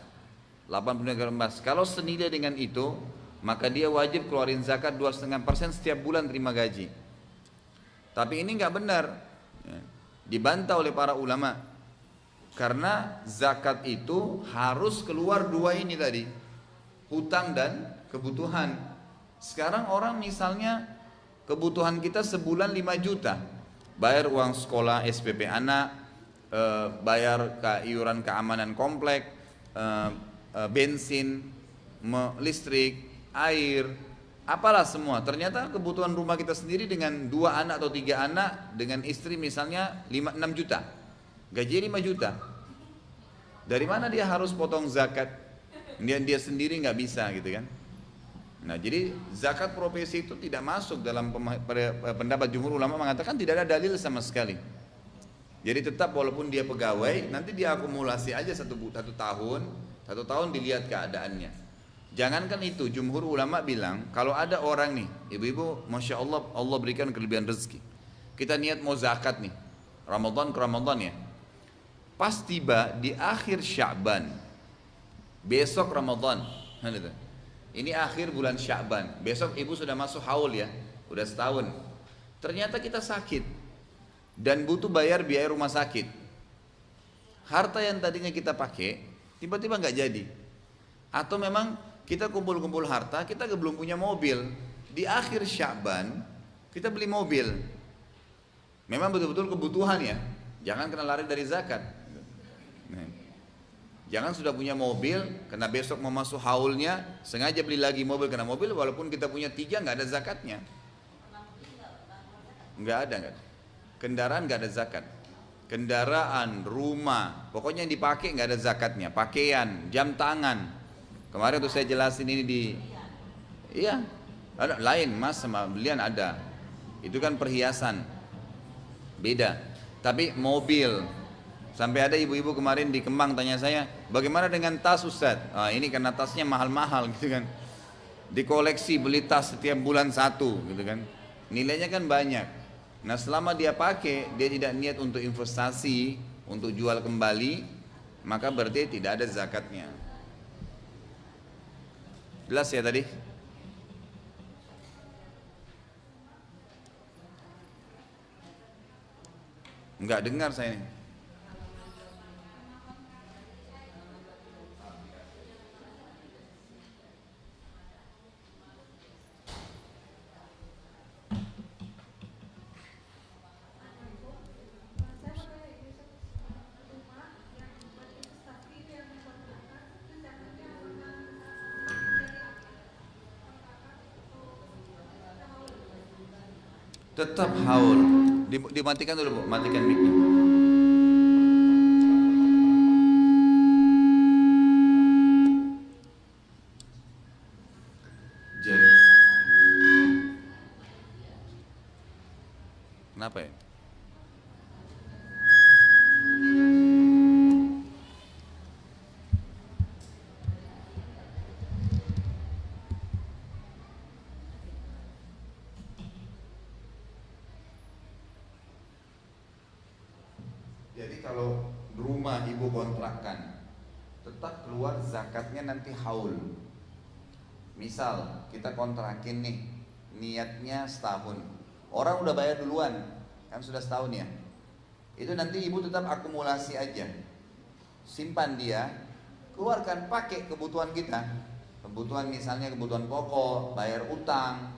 80 negara emas. Kalau senilai dengan itu, maka dia wajib keluarin zakat 2,5% setiap bulan terima gaji. Tapi ini enggak benar. Dibantah oleh para ulama. Karena zakat itu harus keluar dua ini tadi, hutang dan kebutuhan. Sekarang orang misalnya kebutuhan kita sebulan 5 juta, bayar uang sekolah SPP anak, bayar iuran keamanan komplek, bensin, listrik, air, apalah semua. Ternyata kebutuhan rumah kita sendiri dengan 2 anak atau 3 anak, dengan istri misalnya 5-6 juta, gaji 5 juta. Dari mana dia harus potong zakat? Dia sendiri nggak bisa gitu kan. Nah jadi zakat profesi itu tidak masuk dalam pendapat jumhur ulama, mengatakan tidak ada dalil sama sekali. Jadi tetap walaupun dia pegawai, nanti dia akumulasi aja satu tahun dilihat keadaannya. Jangankan itu, jumhur ulama bilang kalau ada orang nih, ibu-ibu, masya Allah, Allah berikan kelebihan rezeki. Kita niat mau zakat nih, Ramadan ke Ramadan ya. Pas tiba di akhir Sya'ban, besok Ramadan, ini akhir bulan Sya'ban, besok ibu sudah masuk haul ya, udah setahun. Ternyata kita sakit dan butuh bayar biaya rumah sakit. Harta yang tadinya kita pakai tiba-tiba nggak jadi. Atau memang kita kumpul-kumpul harta, kita belum punya mobil. Di akhir Sya'ban kita beli mobil. Memang betul-betul kebutuhan ya, jangan kena lari dari zakat. Jangan sudah punya mobil, karena besok mau masuk haulnya, sengaja beli lagi mobil, karena mobil walaupun kita punya 3 nggak ada zakatnya. Nggak ada. Kendaraan nggak ada zakat. Kendaraan, rumah, pokoknya yang dipakai nggak ada zakatnya. Pakaian, jam tangan. Kemarin tuh saya jelasin ini iya, ada lain mas sama belian ada. Itu kan perhiasan, beda. Tapi mobil, Sampai ada ibu-ibu kemarin di Kemang tanya saya, bagaimana dengan tas Ustaz? Ah, ini karena tasnya mahal-mahal gitu kan. Dikoleksi, beli tas setiap bulan satu gitu kan. Nilainya kan banyak. Nah selama dia pakai, dia tidak niat untuk investasi, untuk jual kembali, maka berarti tidak ada zakatnya. Jelas ya tadi? Enggak dengar saya ini. Tetap haul. Dimatikan dulu Bu, matikan mic-nya. Jadi, kenapa ya? Jadi kalau rumah ibu kontrakan, tetap keluar zakatnya nanti haul. Misal kita kontrakin nih, niatnya setahun. Orang udah bayar duluan, kan sudah setahun ya. Itu nanti ibu tetap akumulasi aja. Simpan dia, keluarkan pakai kebutuhan kita. Kebutuhan misalnya kebutuhan pokok, bayar utang,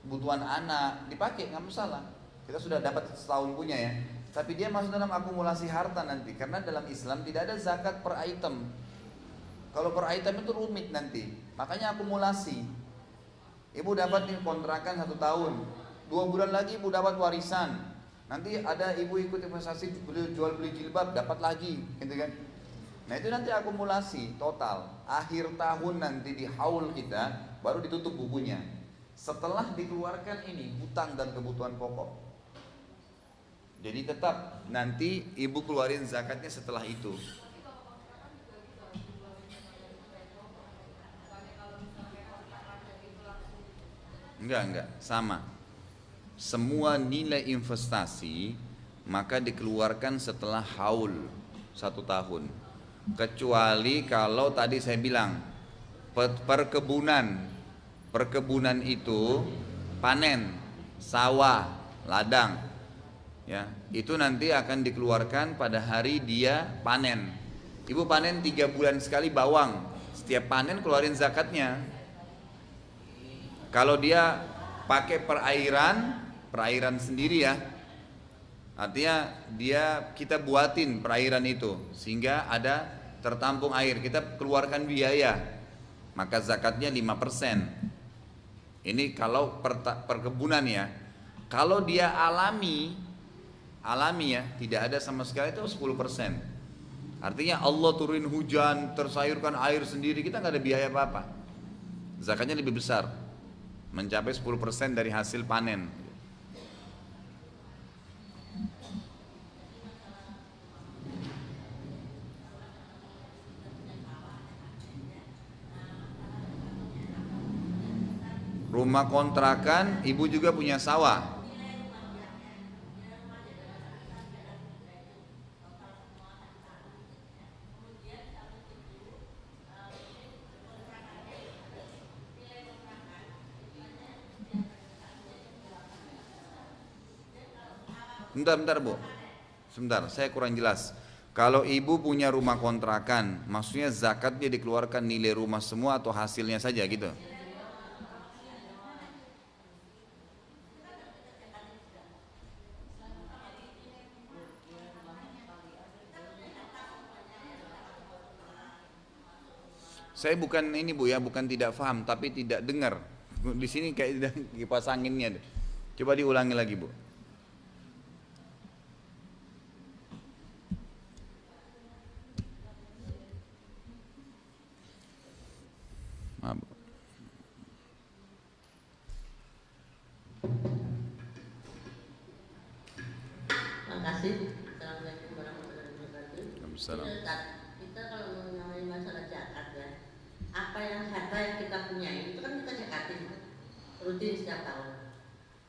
kebutuhan anak, dipakai nggak masalah. Kita sudah dapat setahun punya ya. Tapi dia masuk dalam akumulasi harta nanti, karena dalam Islam tidak ada zakat per item. Kalau per item itu rumit nanti, makanya akumulasi. Ibu dapat nih kontrakan 1 tahun, 2 bulan lagi ibu dapat warisan. Nanti ada ibu ikut investasi jual beli jilbab, dapat lagi, gitu kan? Nah itu nanti akumulasi total. Akhir tahun nanti di haul kita baru ditutup bukunya. Setelah dikeluarkan ini hutang dan kebutuhan pokok. Jadi tetap nanti ibu keluarin zakatnya setelah itu. Enggak, sama. Semua nilai investasi maka dikeluarkan setelah haul 1 tahun. Kecuali kalau tadi saya bilang perkebunan, perkebunan itu panen, sawah, ladang, ya itu nanti akan dikeluarkan pada hari dia panen. Ibu panen 3 bulan sekali bawang, setiap panen keluarin zakatnya. Kalau dia pakai perairan sendiri ya, artinya kita buatin perairan itu sehingga ada tertampung air, kita keluarkan biaya, maka zakatnya 5%. Ini kalau perkebunan ya. Kalau dia alami ya, tidak ada sama sekali itu 10%. Artinya Allah turunin hujan, tersayurkan air sendiri, kita nggak ada biaya apa-apa. Zakatnya lebih besar, mencapai 10% dari hasil panen. Rumah kontrakan, ibu juga punya sawah. Bentar Bu, sebentar, saya kurang jelas. Kalau ibu punya rumah kontrakan, maksudnya zakat dia dikeluarkan nilai rumah semua atau hasilnya saja gitu? Saya bukan ini Bu ya, bukan tidak paham, tapi tidak dengar. Di sini kayak kipas anginnya deh. Coba diulangi lagi Bu. Maaf, Bu. Terima kasih. Assalamualaikum warahmatullahi wabarakatuh. rutin setiap tahun.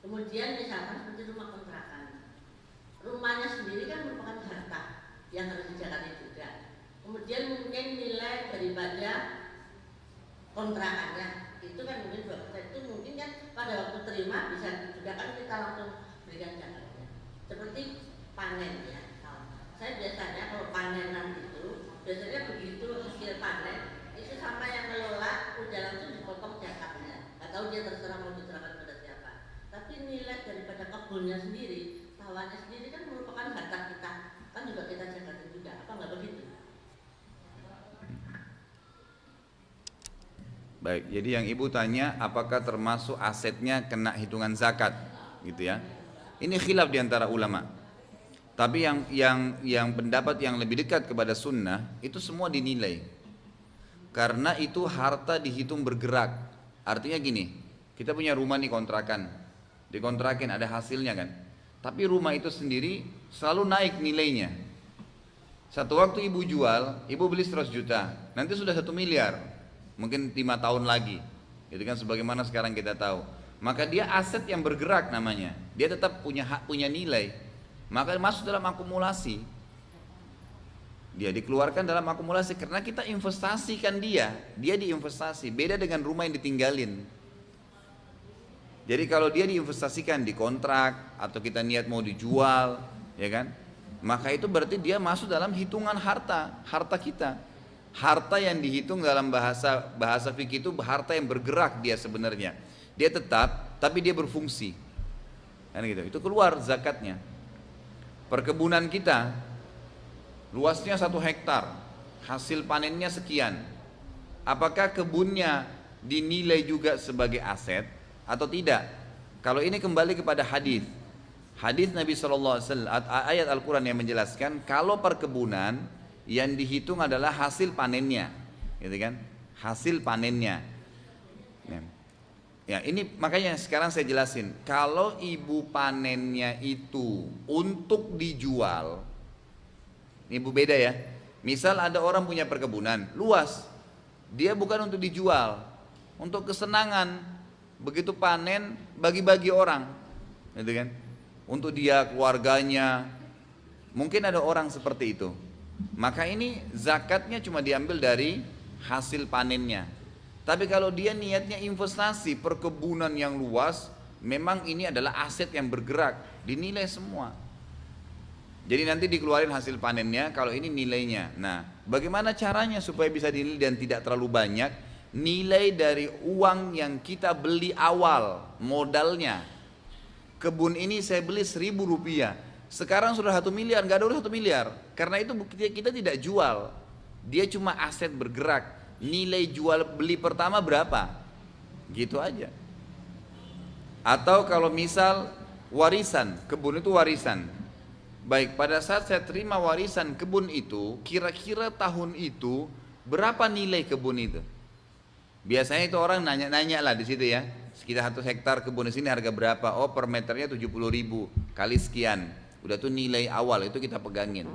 Kemudian misalkan seperti rumah kontrakan, rumahnya sendiri kan merupakan harta yang harus dijalani juga. Kemudian mungkin nilai daripada kontrakannya itu kan mungkin 2%, itu mungkin kan pada waktu terima bisa juga kan kita langsung berikan zakatnya. Seperti panen ya. Saya biasanya kalau panenan itu biasanya begitu hasil panen itu sama yang ngelola ujalan itu dipotong zakatnya. Nggak tahu dia terserah mau diserahkan pada siapa. Tapi nilai daripada kebunnya sendiri, sawahnya sendiri kan merupakan harta kita, kan juga kita zakatin juga. Apa nggak begitu? Baik, jadi yang ibu tanya apakah termasuk asetnya kena hitungan zakat, gitu ya? Ini khilaf di antara ulama. Tapi yang pendapat yang lebih dekat kepada sunnah itu semua dinilai. Karena itu harta dihitung bergerak. Artinya gini, kita punya rumah nih kontrakan, dikontrakin ada hasilnya kan. Tapi rumah itu sendiri selalu naik nilainya. Satu waktu ibu jual, ibu beli 100 juta, nanti sudah 1 miliar, mungkin 5 tahun lagi. Itu kan sebagaimana sekarang kita tahu. Maka dia aset yang bergerak namanya. Dia tetap punya hak, punya nilai. Maka masuk dalam akumulasi. Dia dikeluarkan dalam akumulasi karena kita investasikan dia diinvestasi. Beda dengan rumah yang ditinggalin. Jadi kalau dia diinvestasikan di kontrak atau kita niat mau dijual, ya kan? Maka itu berarti dia masuk dalam hitungan harta kita. Harta yang dihitung dalam bahasa fikih itu harta yang bergerak dia sebenarnya. Dia tetap, tapi dia berfungsi. Kan gitu. Itu keluar zakatnya. Perkebunan kita luasnya 1 hektar, hasil panennya sekian. Apakah kebunnya dinilai juga sebagai aset atau tidak? Kalau ini kembali kepada hadis Nabi SAW, ayat Al-Quran yang menjelaskan kalau perkebunan yang dihitung adalah hasil panennya, gitu kan? Hasil panennya. Ya, ini makanya sekarang saya jelasin. Kalau ibu panennya itu untuk dijual, ibu beda ya. Misal ada orang punya perkebunan luas, dia bukan untuk dijual, untuk kesenangan. Begitu panen bagi-bagi orang, gitu kan? Untuk dia, keluarganya. Mungkin ada orang seperti itu. Maka ini zakatnya cuma diambil dari hasil panennya. Tapi kalau dia niatnya investasi perkebunan yang luas, memang ini adalah aset yang bergerak, dinilai semua. Jadi nanti dikeluarin hasil panennya, kalau ini nilainya. Nah, bagaimana caranya supaya bisa dinilai dan tidak terlalu banyak? Nilai dari uang yang kita beli awal, modalnya. Kebun ini saya beli 1.000 rupiah, sekarang sudah 1 miliar, nggak ada udah 1 miliar. Karena itu kita tidak jual, dia cuma aset bergerak. Nilai jual beli pertama berapa? Gitu aja. Atau kalau misal warisan, kebun itu warisan. Baik, pada saat saya terima warisan kebun itu, kira-kira tahun itu berapa nilai kebun itu? Biasanya itu orang nanya-nanya lah di situ ya. Sekitar 1 hektar kebun di sini harga berapa? Oh, per meternya 70.000 kali sekian. Udah tuh nilai awal itu kita pegangin.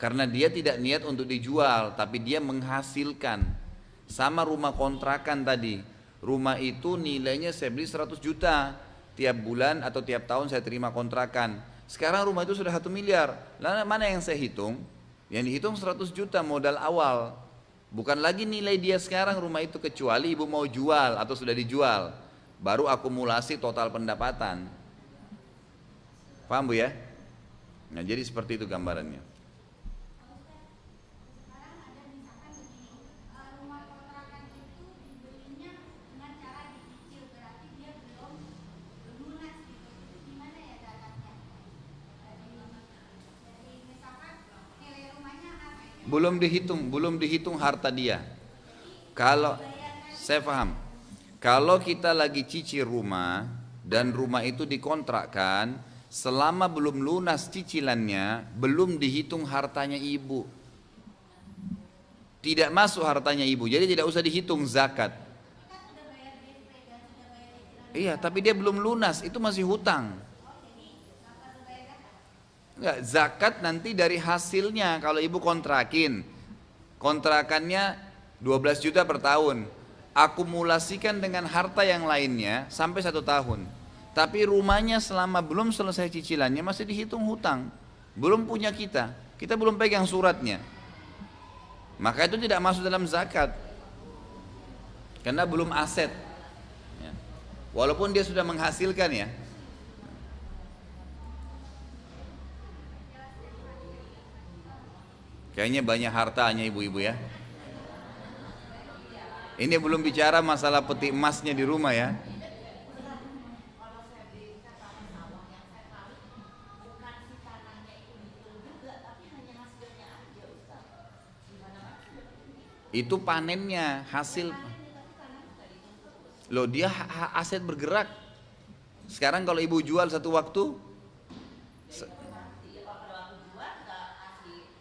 Karena dia tidak niat untuk dijual, tapi dia menghasilkan. Sama rumah kontrakan tadi, rumah itu nilainya saya beli 100 juta, tiap bulan atau tiap tahun saya terima kontrakan. Sekarang rumah itu sudah 1 miliar, lalu mana yang saya hitung? Yang dihitung 100 juta modal awal, bukan lagi nilai dia sekarang rumah itu, kecuali ibu mau jual atau sudah dijual, baru akumulasi total pendapatan. Paham Bu ya? Nah, jadi seperti itu gambarannya. Belum dihitung harta dia. Kalau saya paham, kalau kita lagi cicil rumah dan rumah itu dikontrakkan, selama belum lunas cicilannya, belum dihitung hartanya ibu. Tidak masuk hartanya ibu, jadi tidak usah dihitung zakat. Iya, tapi dia belum lunas, itu masih hutang. Enggak, zakat nanti dari hasilnya. Kalau ibu kontrakannya 12 juta per tahun, akumulasikan dengan harta yang lainnya sampai 1 tahun. Tapi rumahnya selama belum selesai cicilannya masih dihitung hutang. Belum punya kita belum pegang suratnya. Maka itu tidak masuk dalam zakat. Karena belum aset. Ya. Walaupun dia sudah menghasilkan ya. Kayaknya banyak hartanya ibu-ibu ya. Ini belum bicara masalah peti emasnya di rumah ya. Itu panennya, hasil. Loh dia aset bergerak. Sekarang kalau ibu jual satu waktu,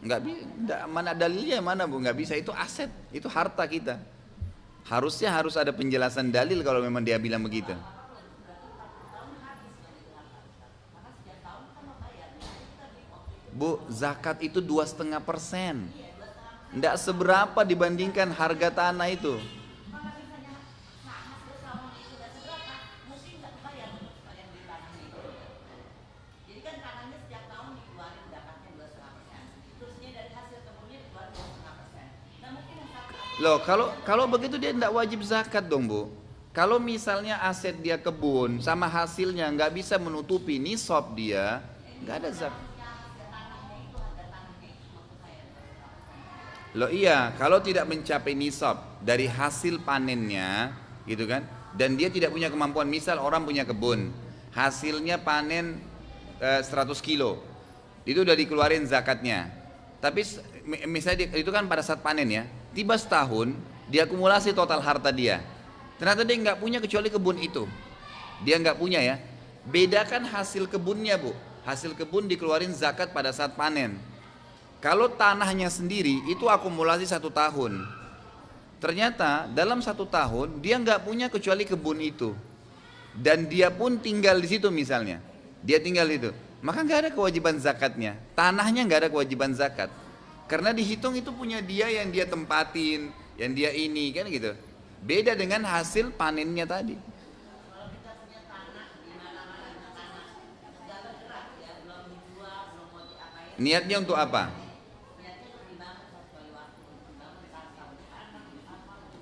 nggak bisa, mana dalilnya mana bu, nggak bisa, itu aset, itu harta kita. Harusnya harus ada penjelasan dalil kalau memang dia bilang begitu. Bu, zakat itu 2,5%, nggak seberapa dibandingkan harga tanah itu. Loh, kalau begitu dia tidak wajib zakat dong bu. Kalau misalnya aset dia kebun sama hasilnya nggak bisa menutupi nisab dia, nggak ada zakat. Loh iya, kalau tidak mencapai nisab dari hasil panennya, gitu kan? Dan dia tidak punya kemampuan, misal orang punya kebun, hasilnya panen 100 kilo, itu udah dikeluarin zakatnya. Tapi misalnya itu kan pada saat panen ya, tiba setahun diakumulasi total harta dia. Ternyata dia nggak punya kecuali kebun itu, dia nggak punya ya. Bedakan hasil kebunnya bu, hasil kebun dikeluarin zakat pada saat panen. Kalau tanahnya sendiri itu akumulasi 1 tahun. Ternyata dalam 1 tahun dia nggak punya kecuali kebun itu, dan dia pun tinggal di situ misalnya, dia tinggal di situ, maka nggak ada kewajiban zakatnya. Tanahnya nggak ada kewajiban zakat, karena dihitung itu punya dia yang dia tempatin, yang dia ini kan gitu. Beda dengan hasil panennya tadi. Niatnya untuk apa?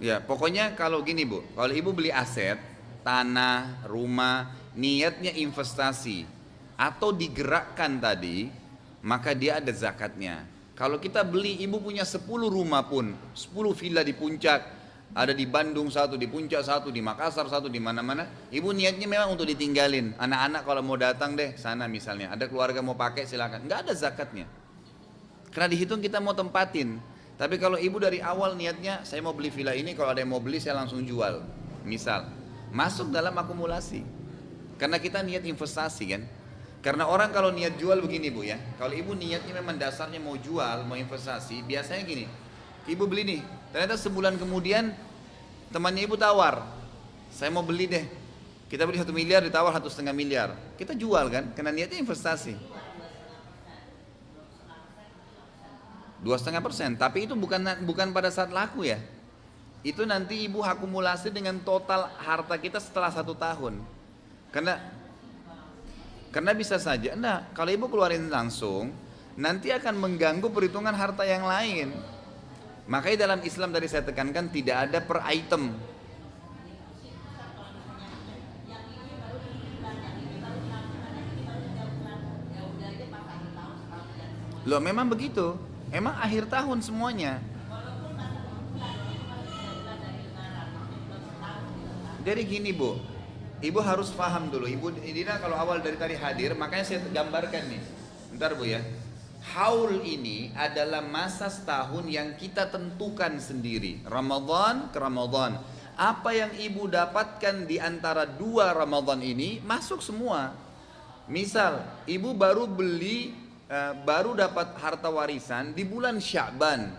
Ya, pokoknya kalau gini bu, kalau ibu beli aset, tanah, rumah, niatnya investasi atau digerakkan tadi, maka dia ada zakatnya. Kalau kita beli, ibu punya 10 rumah pun, 10 villa di puncak, ada di Bandung satu, di Puncak satu, di Makassar satu, di mana-mana, ibu niatnya memang untuk ditinggalin. Anak-anak kalau mau datang deh sana misalnya, ada keluarga mau pakai silakan, nggak ada zakatnya. Karena dihitung kita mau tempatin. Tapi kalau ibu dari awal niatnya saya mau beli villa ini, kalau ada yang mau beli saya langsung jual, misal, masuk dalam akumulasi. Karena kita niat investasi kan. Karena orang kalau niat jual begini bu ya, kalau ibu niatnya memang dasarnya mau jual, mau investasi, biasanya gini, ibu beli nih, ternyata sebulan kemudian temannya ibu tawar, saya mau beli deh, kita beli 1 miliar ditawar 1,5 miliar, kita jual kan, karena niatnya investasi. 2,5%, tapi itu bukan pada saat laku ya. Itu nanti ibu akumulasi dengan total harta kita setelah 1 tahun. Karena bisa saja, kalau ibu keluarin langsung, nanti akan mengganggu perhitungan harta yang lain. Makanya dalam Islam tadi saya tekankan tidak ada per item. Loh memang begitu. Emang akhir tahun semuanya. Jadi gini bu, ibu harus paham dulu. Ibu Dina kalau awal dari tadi hadir, makanya saya gambarkan nih. Bentar bu ya. Haul ini adalah masa setahun yang kita tentukan sendiri. Ramadan ke Ramadan. Apa yang ibu dapatkan di antara 2 Ramadan ini masuk semua. Misal ibu baru dapat harta warisan di bulan Sya'ban,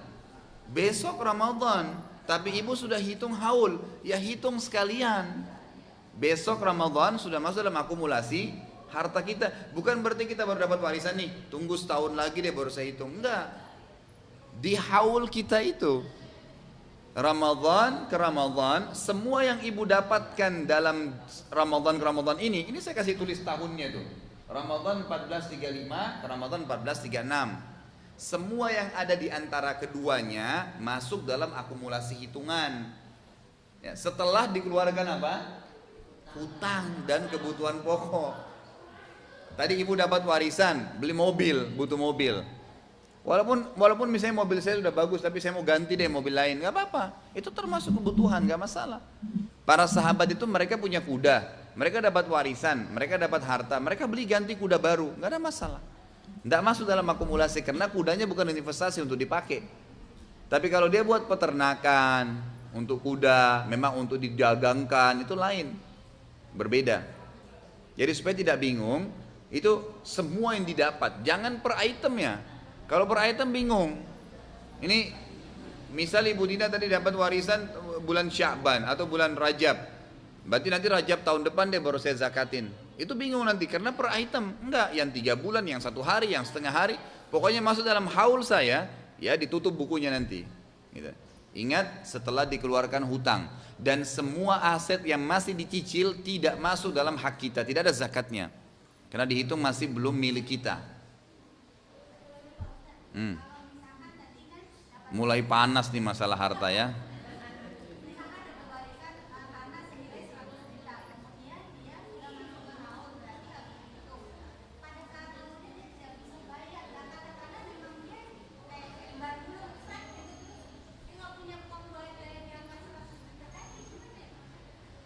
besok Ramadan, tapi ibu sudah hitung haul, ya hitung sekalian. Besok Ramadan sudah masuk dalam akumulasi harta kita. Bukan berarti kita baru dapat warisan nih, tunggu setahun lagi deh baru saya hitung. Enggak, di haul kita itu. Ramadan ke Ramadan, semua yang ibu dapatkan dalam Ramadan ke Ramadan ini saya kasih tulis tahunnya tuh. Ramadan 1435 ke Ramadan 1436. Semua yang ada di antara keduanya masuk dalam akumulasi hitungan. Ya, setelah dikeluarkan apa? Hutang dan kebutuhan pokok. Tadi ibu dapat warisan, beli mobil, butuh mobil. Walaupun misalnya mobil saya sudah bagus, tapi saya mau ganti deh mobil lain, nggak apa-apa. Itu termasuk kebutuhan, nggak masalah. Para sahabat itu mereka punya kuda, mereka dapat warisan, mereka dapat harta, mereka beli ganti kuda baru, nggak ada masalah. Nggak masuk dalam akumulasi karena kudanya bukan investasi untuk dipakai. Tapi kalau dia buat peternakan untuk kuda, memang untuk didagangkan, itu lain, berbeda. Jadi supaya tidak bingung, itu semua yang didapat, jangan per itemnya. Kalau per item bingung. Ini misal Ibu Dina tadi dapat warisan bulan Sya'ban atau bulan Rajab. Berarti nanti Rajab tahun depan deh baru saya zakatin. Itu bingung nanti karena per item. Enggak, yang 3 bulan, yang 1 hari, yang setengah hari. Pokoknya masuk dalam haul saya, ya ditutup bukunya nanti. Gitu. Ingat setelah dikeluarkan hutang. Dan semua aset yang masih dicicil tidak masuk dalam hak kita. Tidak ada zakatnya. Karena dihitung masih belum milik kita. Mulai panas nih masalah harta ya.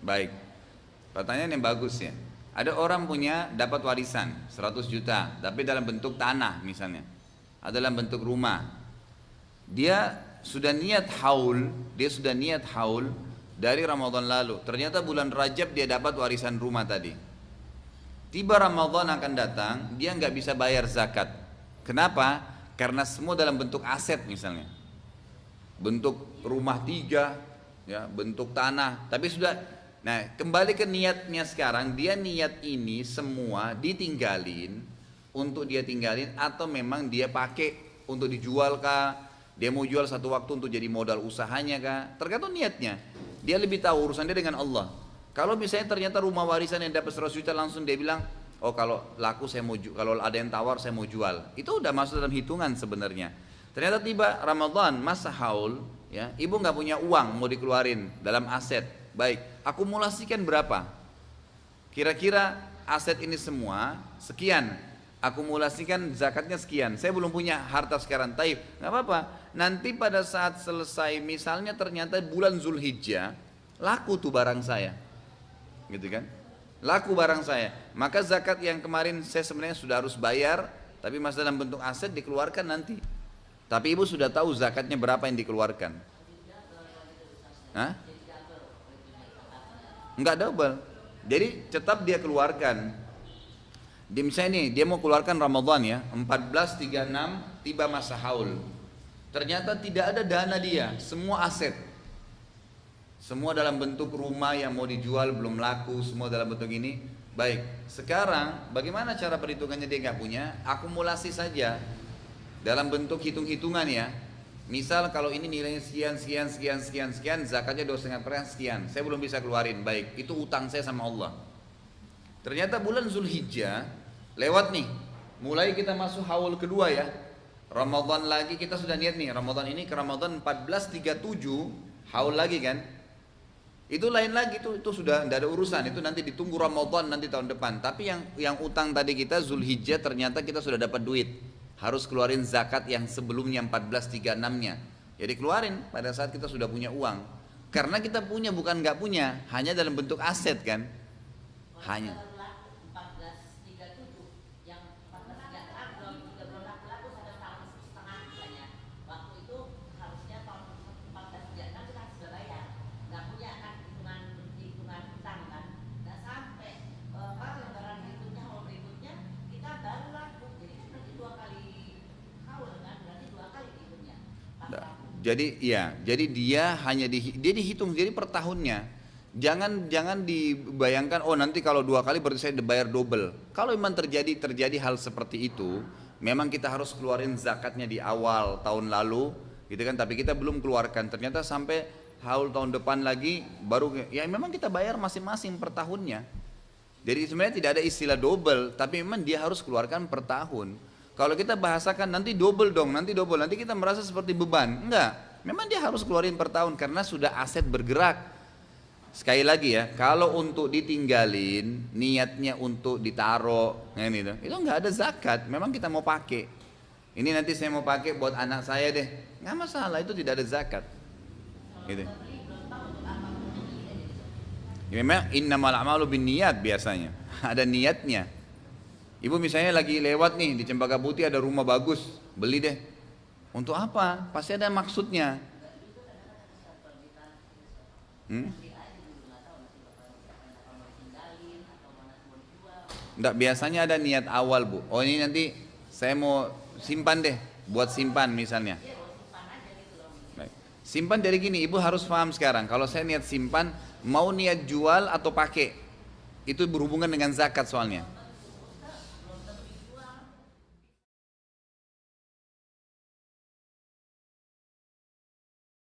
Baik, pertanyaan yang bagus ya. Ada orang punya dapat warisan 100 juta, tapi dalam bentuk tanah misalnya, atau dalam bentuk rumah. Dia sudah niat haul dari Ramadan lalu. Ternyata bulan Rajab dia dapat warisan rumah tadi. Tiba Ramadan akan datang, dia nggak bisa bayar zakat. Kenapa? Karena semua dalam bentuk aset misalnya, bentuk rumah 3, ya, bentuk tanah. Tapi sudah. Nah, kembali ke niatnya sekarang, dia niat ini semua ditinggalin untuk dia tinggalin atau memang dia pakai untuk dijual kah? Dia mau jual satu waktu untuk jadi modal usahanya kah? Tergantung niatnya. Dia lebih tahu urusan dia dengan Allah. Kalau misalnya ternyata rumah warisan yang dapat 100 juta langsung dia bilang, oh kalau laku saya mau kalau ada yang tawar saya mau jual. Itu udah masuk dalam hitungan sebenarnya. Ternyata tiba Ramadan masa haul, ya, ibu nggak punya uang mau dikeluarin dalam aset. Baik, akumulasikan berapa? Kira-kira aset ini semua sekian. Akumulasikan zakatnya sekian. Saya belum punya harta sekarang, taib, nggak apa-apa. Nanti pada saat selesai, misalnya ternyata bulan Zulhijjah, laku tuh barang saya, gitu kan? Laku barang saya. Maka zakat yang kemarin saya sebenarnya sudah harus bayar, tapi masih dalam bentuk aset dikeluarkan nanti. Tapi ibu sudah tahu zakatnya berapa yang dikeluarkan? Hah? Enggak double. Jadi tetap dia keluarkan. Dia misalnya nih, dia mau keluarkan Ramadan ya, 1436 tiba masa haul. Ternyata tidak ada dana dia, semua aset. Semua dalam bentuk rumah yang mau dijual belum laku, semua dalam bentuk ini. Baik, sekarang bagaimana cara perhitungannya dia nggak punya? Akumulasi saja dalam bentuk hitung-hitungan ya. Misal kalau ini nilainya sekian, zakatnya 2,5% sekian. Saya belum bisa keluarin, baik, itu utang saya sama Allah. Ternyata bulan Zulhijjah lewat nih, mulai kita masuk haul kedua ya. Ramadan lagi kita sudah niat nih, Ramadan ini ke Ramadan 1437 haul lagi kan. Itu lain lagi, itu sudah tidak ada urusan, itu nanti ditunggu Ramadan nanti tahun depan. Tapi yang utang tadi kita Zulhijjah ternyata kita sudah dapat duit. Harus keluarin zakat yang sebelumnya 1436-nya. Jadi keluarin pada saat kita sudah punya uang. Karena kita punya bukan nggak punya, hanya dalam bentuk aset kan. Hanya. Jadi ya, jadi dia hanya dia dihitung jadi per tahunnya. Jangan dibayangkan oh nanti kalau 2 kali berarti saya dibayar double. Kalau memang terjadi hal seperti itu, memang kita harus keluarin zakatnya di awal tahun lalu gitu kan, tapi kita belum keluarkan, ternyata sampai haul tahun depan lagi baru, ya memang kita bayar masing-masing per tahunnya. Jadi sebenarnya tidak ada istilah double, tapi memang dia harus keluarkan per tahun. Kalau kita bahasakan nanti double dong, nanti double, nanti kita merasa seperti beban. Enggak, memang dia harus keluarin per tahun karena sudah aset bergerak. Sekali lagi ya, kalau untuk ditinggalin, niatnya untuk ditaruh, itu enggak ada zakat. Memang kita mau pakai. Ini nanti saya mau pakai buat anak saya deh, nggak masalah, itu tidak ada zakat. Gitu. Ya, memang innamal a'malu binniyat biasanya. Ada niatnya. Ibu misalnya lagi lewat nih di Cempaka Putih ada rumah bagus, beli deh. Untuk apa? Pasti ada maksudnya. Enggak, biasanya ada niat awal, Bu. Oh, ini nanti saya mau simpan deh, buat simpan misalnya. Baik. Simpan dari gini, Ibu harus paham sekarang. Kalau saya niat simpan, mau niat jual atau pakai, itu berhubungan dengan zakat soalnya.